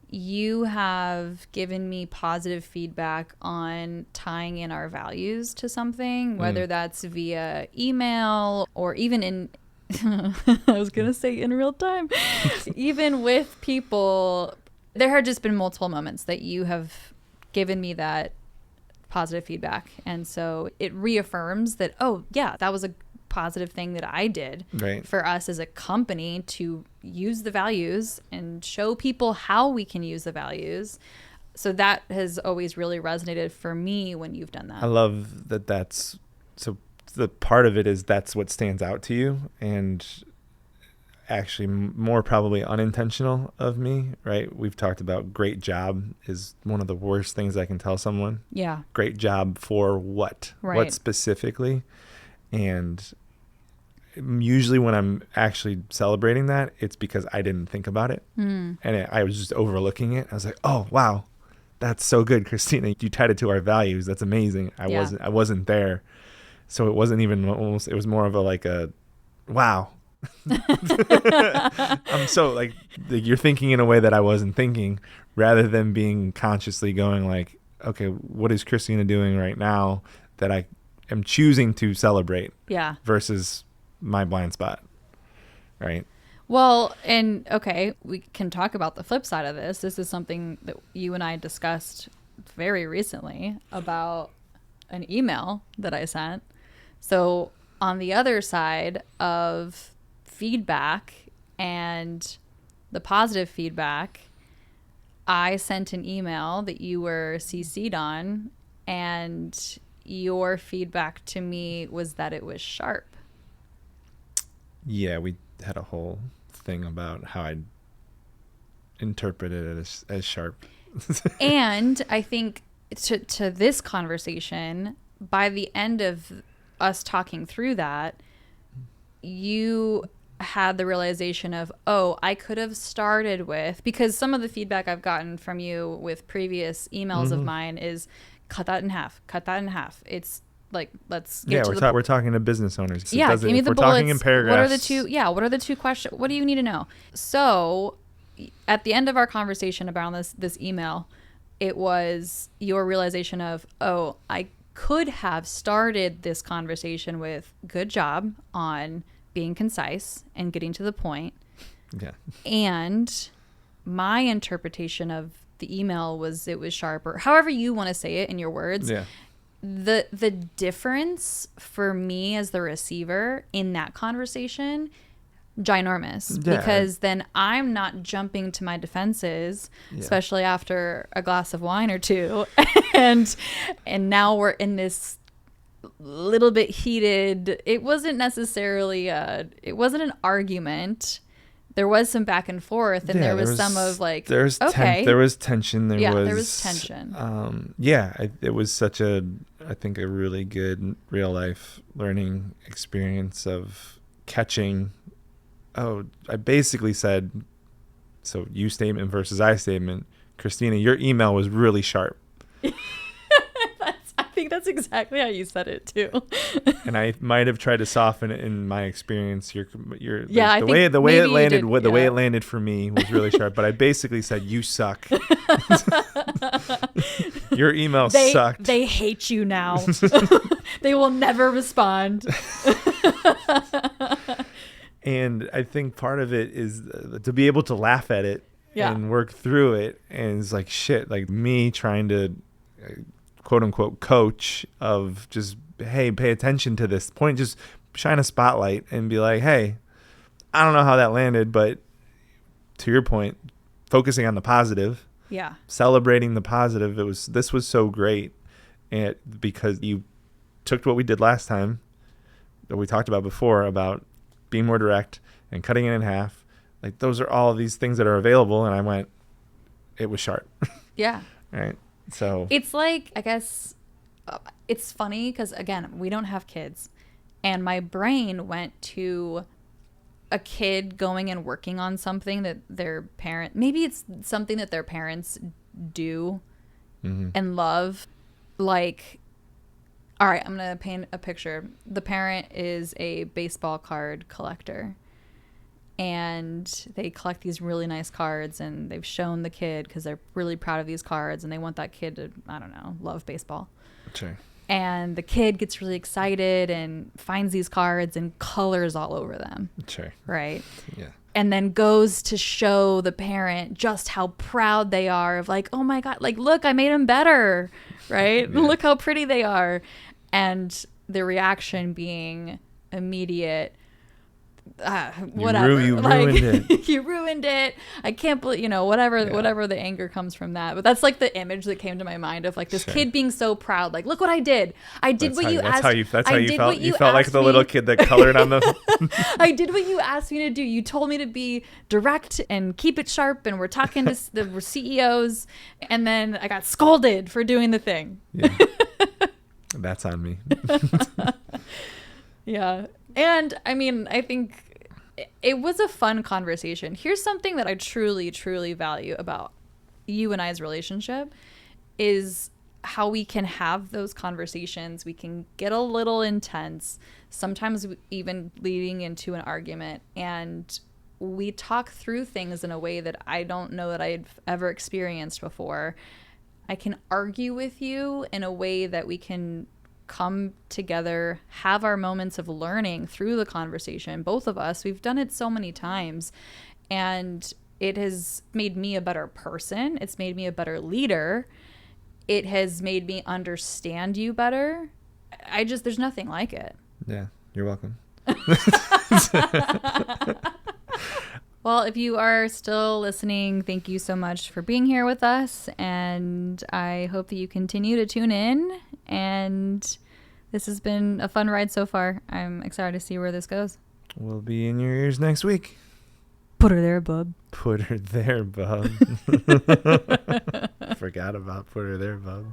S1: you have given me positive feedback on tying in our values to something, whether that's via email or even in, I was going to say in real time, even with people. There have just been multiple moments that you have given me that positive feedback. And so it reaffirms that, that was a positive thing that I did for us as a company to use the values and show people how we can use the values. So that has always really resonated for me when you've done that.
S2: I love that. That's so the part of it is that's what stands out to you, and actually more probably unintentional of me, right? We've talked about great job is one of the worst things I can tell someone.
S1: Yeah.
S2: Great job for what?
S1: Right.
S2: What specifically? And usually when I'm actually celebrating that, it's because I didn't think about it. And I was just overlooking it. I was like, oh, wow, that's so good, Kristina. You tied it to our values. That's amazing. I wasn't there. So it wasn't even almost, it was more of a wow. I'm so like you're thinking in a way that I wasn't thinking, rather than being consciously going like, okay, what is Kristina doing right now that I am choosing to celebrate?
S1: Yeah.
S2: Versus my blind spot. Right.
S1: Well, and okay, we can talk about the flip side of this. This is something that you and I discussed very recently about an email that I sent. So on the other side of feedback and the positive feedback, I sent an email that you were CC'd on, and your feedback to me was that it was sharp.
S2: Yeah, we had a whole thing about how I interpreted it as sharp.
S1: And I think to this conversation, by the end of us talking through that, you had the realization of, oh, I could have started with, because some of the feedback I've gotten from you with previous emails of mine is cut that in half. It's like, let's get to
S2: we're talking to business owners.
S1: Yeah, give me the bullets.
S2: Talking in paragraphs.
S1: What are the two questions? What do you need to know? So at the end of our conversation about this email, it was your realization of, oh, I could have started this conversation with good job on being concise and getting to the point.
S2: Yeah.
S1: And my interpretation of the email was it was sharper, however you want to say it in your words.
S2: Yeah.
S1: The difference for me as the receiver in that conversation, ginormous, because then I'm not jumping to my defenses, especially after a glass of wine or two, and now we're in this little bit heated. It wasn't necessarily it wasn't an argument. There was some back and forth, and there was some of like,
S2: there was tension.
S1: there was tension.
S2: It was such I think a really good real life learning experience of catching. Oh, I basically said, so you statement versus I statement. Kristina, your email was really sharp.
S1: I think that's exactly how you said it too.
S2: And I might have tried to soften it in my experience. The way it landed for me was really sharp. But I basically said, you suck. Your email sucked.
S1: They hate you now. They will never respond.
S2: And I think part of it is to be able to laugh at it and work through it. And it's like, shit, like me trying to quote unquote coach of just, hey, pay attention to this point, just shine a spotlight and be like, hey, I don't know how that landed, but to your point, focusing on the positive, celebrating the positive. This was so great. And because you took what we did last time that we talked about before about being more direct and cutting it in half, like those are all of these things that are available. And I went, it was sharp.
S1: Yeah.
S2: Right. So
S1: it's like, I guess it's funny because again, we don't have kids, and my brain went to a kid going and working on something that maybe it's something that their parents do and love. Like, all right, I'm going to paint a picture. The parent is a baseball card collector, and they collect these really nice cards, and they've shown the kid because they're really proud of these cards, and they want that kid to, I don't know, love baseball.
S2: Sure.
S1: And the kid gets really excited and finds these cards and colors all over them.
S2: Sure.
S1: Right?
S2: Yeah.
S1: And then goes to show the parent just how proud they are of like, oh my God, like, look, I made them better, right? Yeah. Look how pretty they are. And the reaction being immediate, whatever.
S2: You ruined it.
S1: You ruined it. I can't believe, whatever the anger comes from that. But that's like the image that came to my mind of like this kid being so proud. Like, look what I did. I did what you asked.
S2: That's how you felt. You felt like the little kid that colored on the.
S1: I did what you asked me to do. You told me to be direct and keep it sharp. And we're talking to the CEOs. And then I got scolded for doing the thing.
S2: Yeah. That's on me.
S1: Yeah. And I mean, I think it was a fun conversation. Here's something that I truly, truly value about you and I's relationship is how we can have those conversations. We can get a little intense, sometimes even leading into an argument. And we talk through things in a way that I don't know that I've ever experienced before. I can argue with you in a way that we can come together, have our moments of learning through the conversation. Both of us, we've done it so many times, and it has made me a better person. It's made me a better leader. It has made me understand you better. There's nothing like it.
S2: Yeah, you're welcome.
S1: Well, if you are still listening, thank you so much for being here with us. And I hope that you continue to tune in. And this has been a fun ride so far. I'm excited to see where this goes.
S2: We'll be in your ears next week.
S1: Put her there, bub.
S2: Put her there, bub. Forgot about put her there, bub.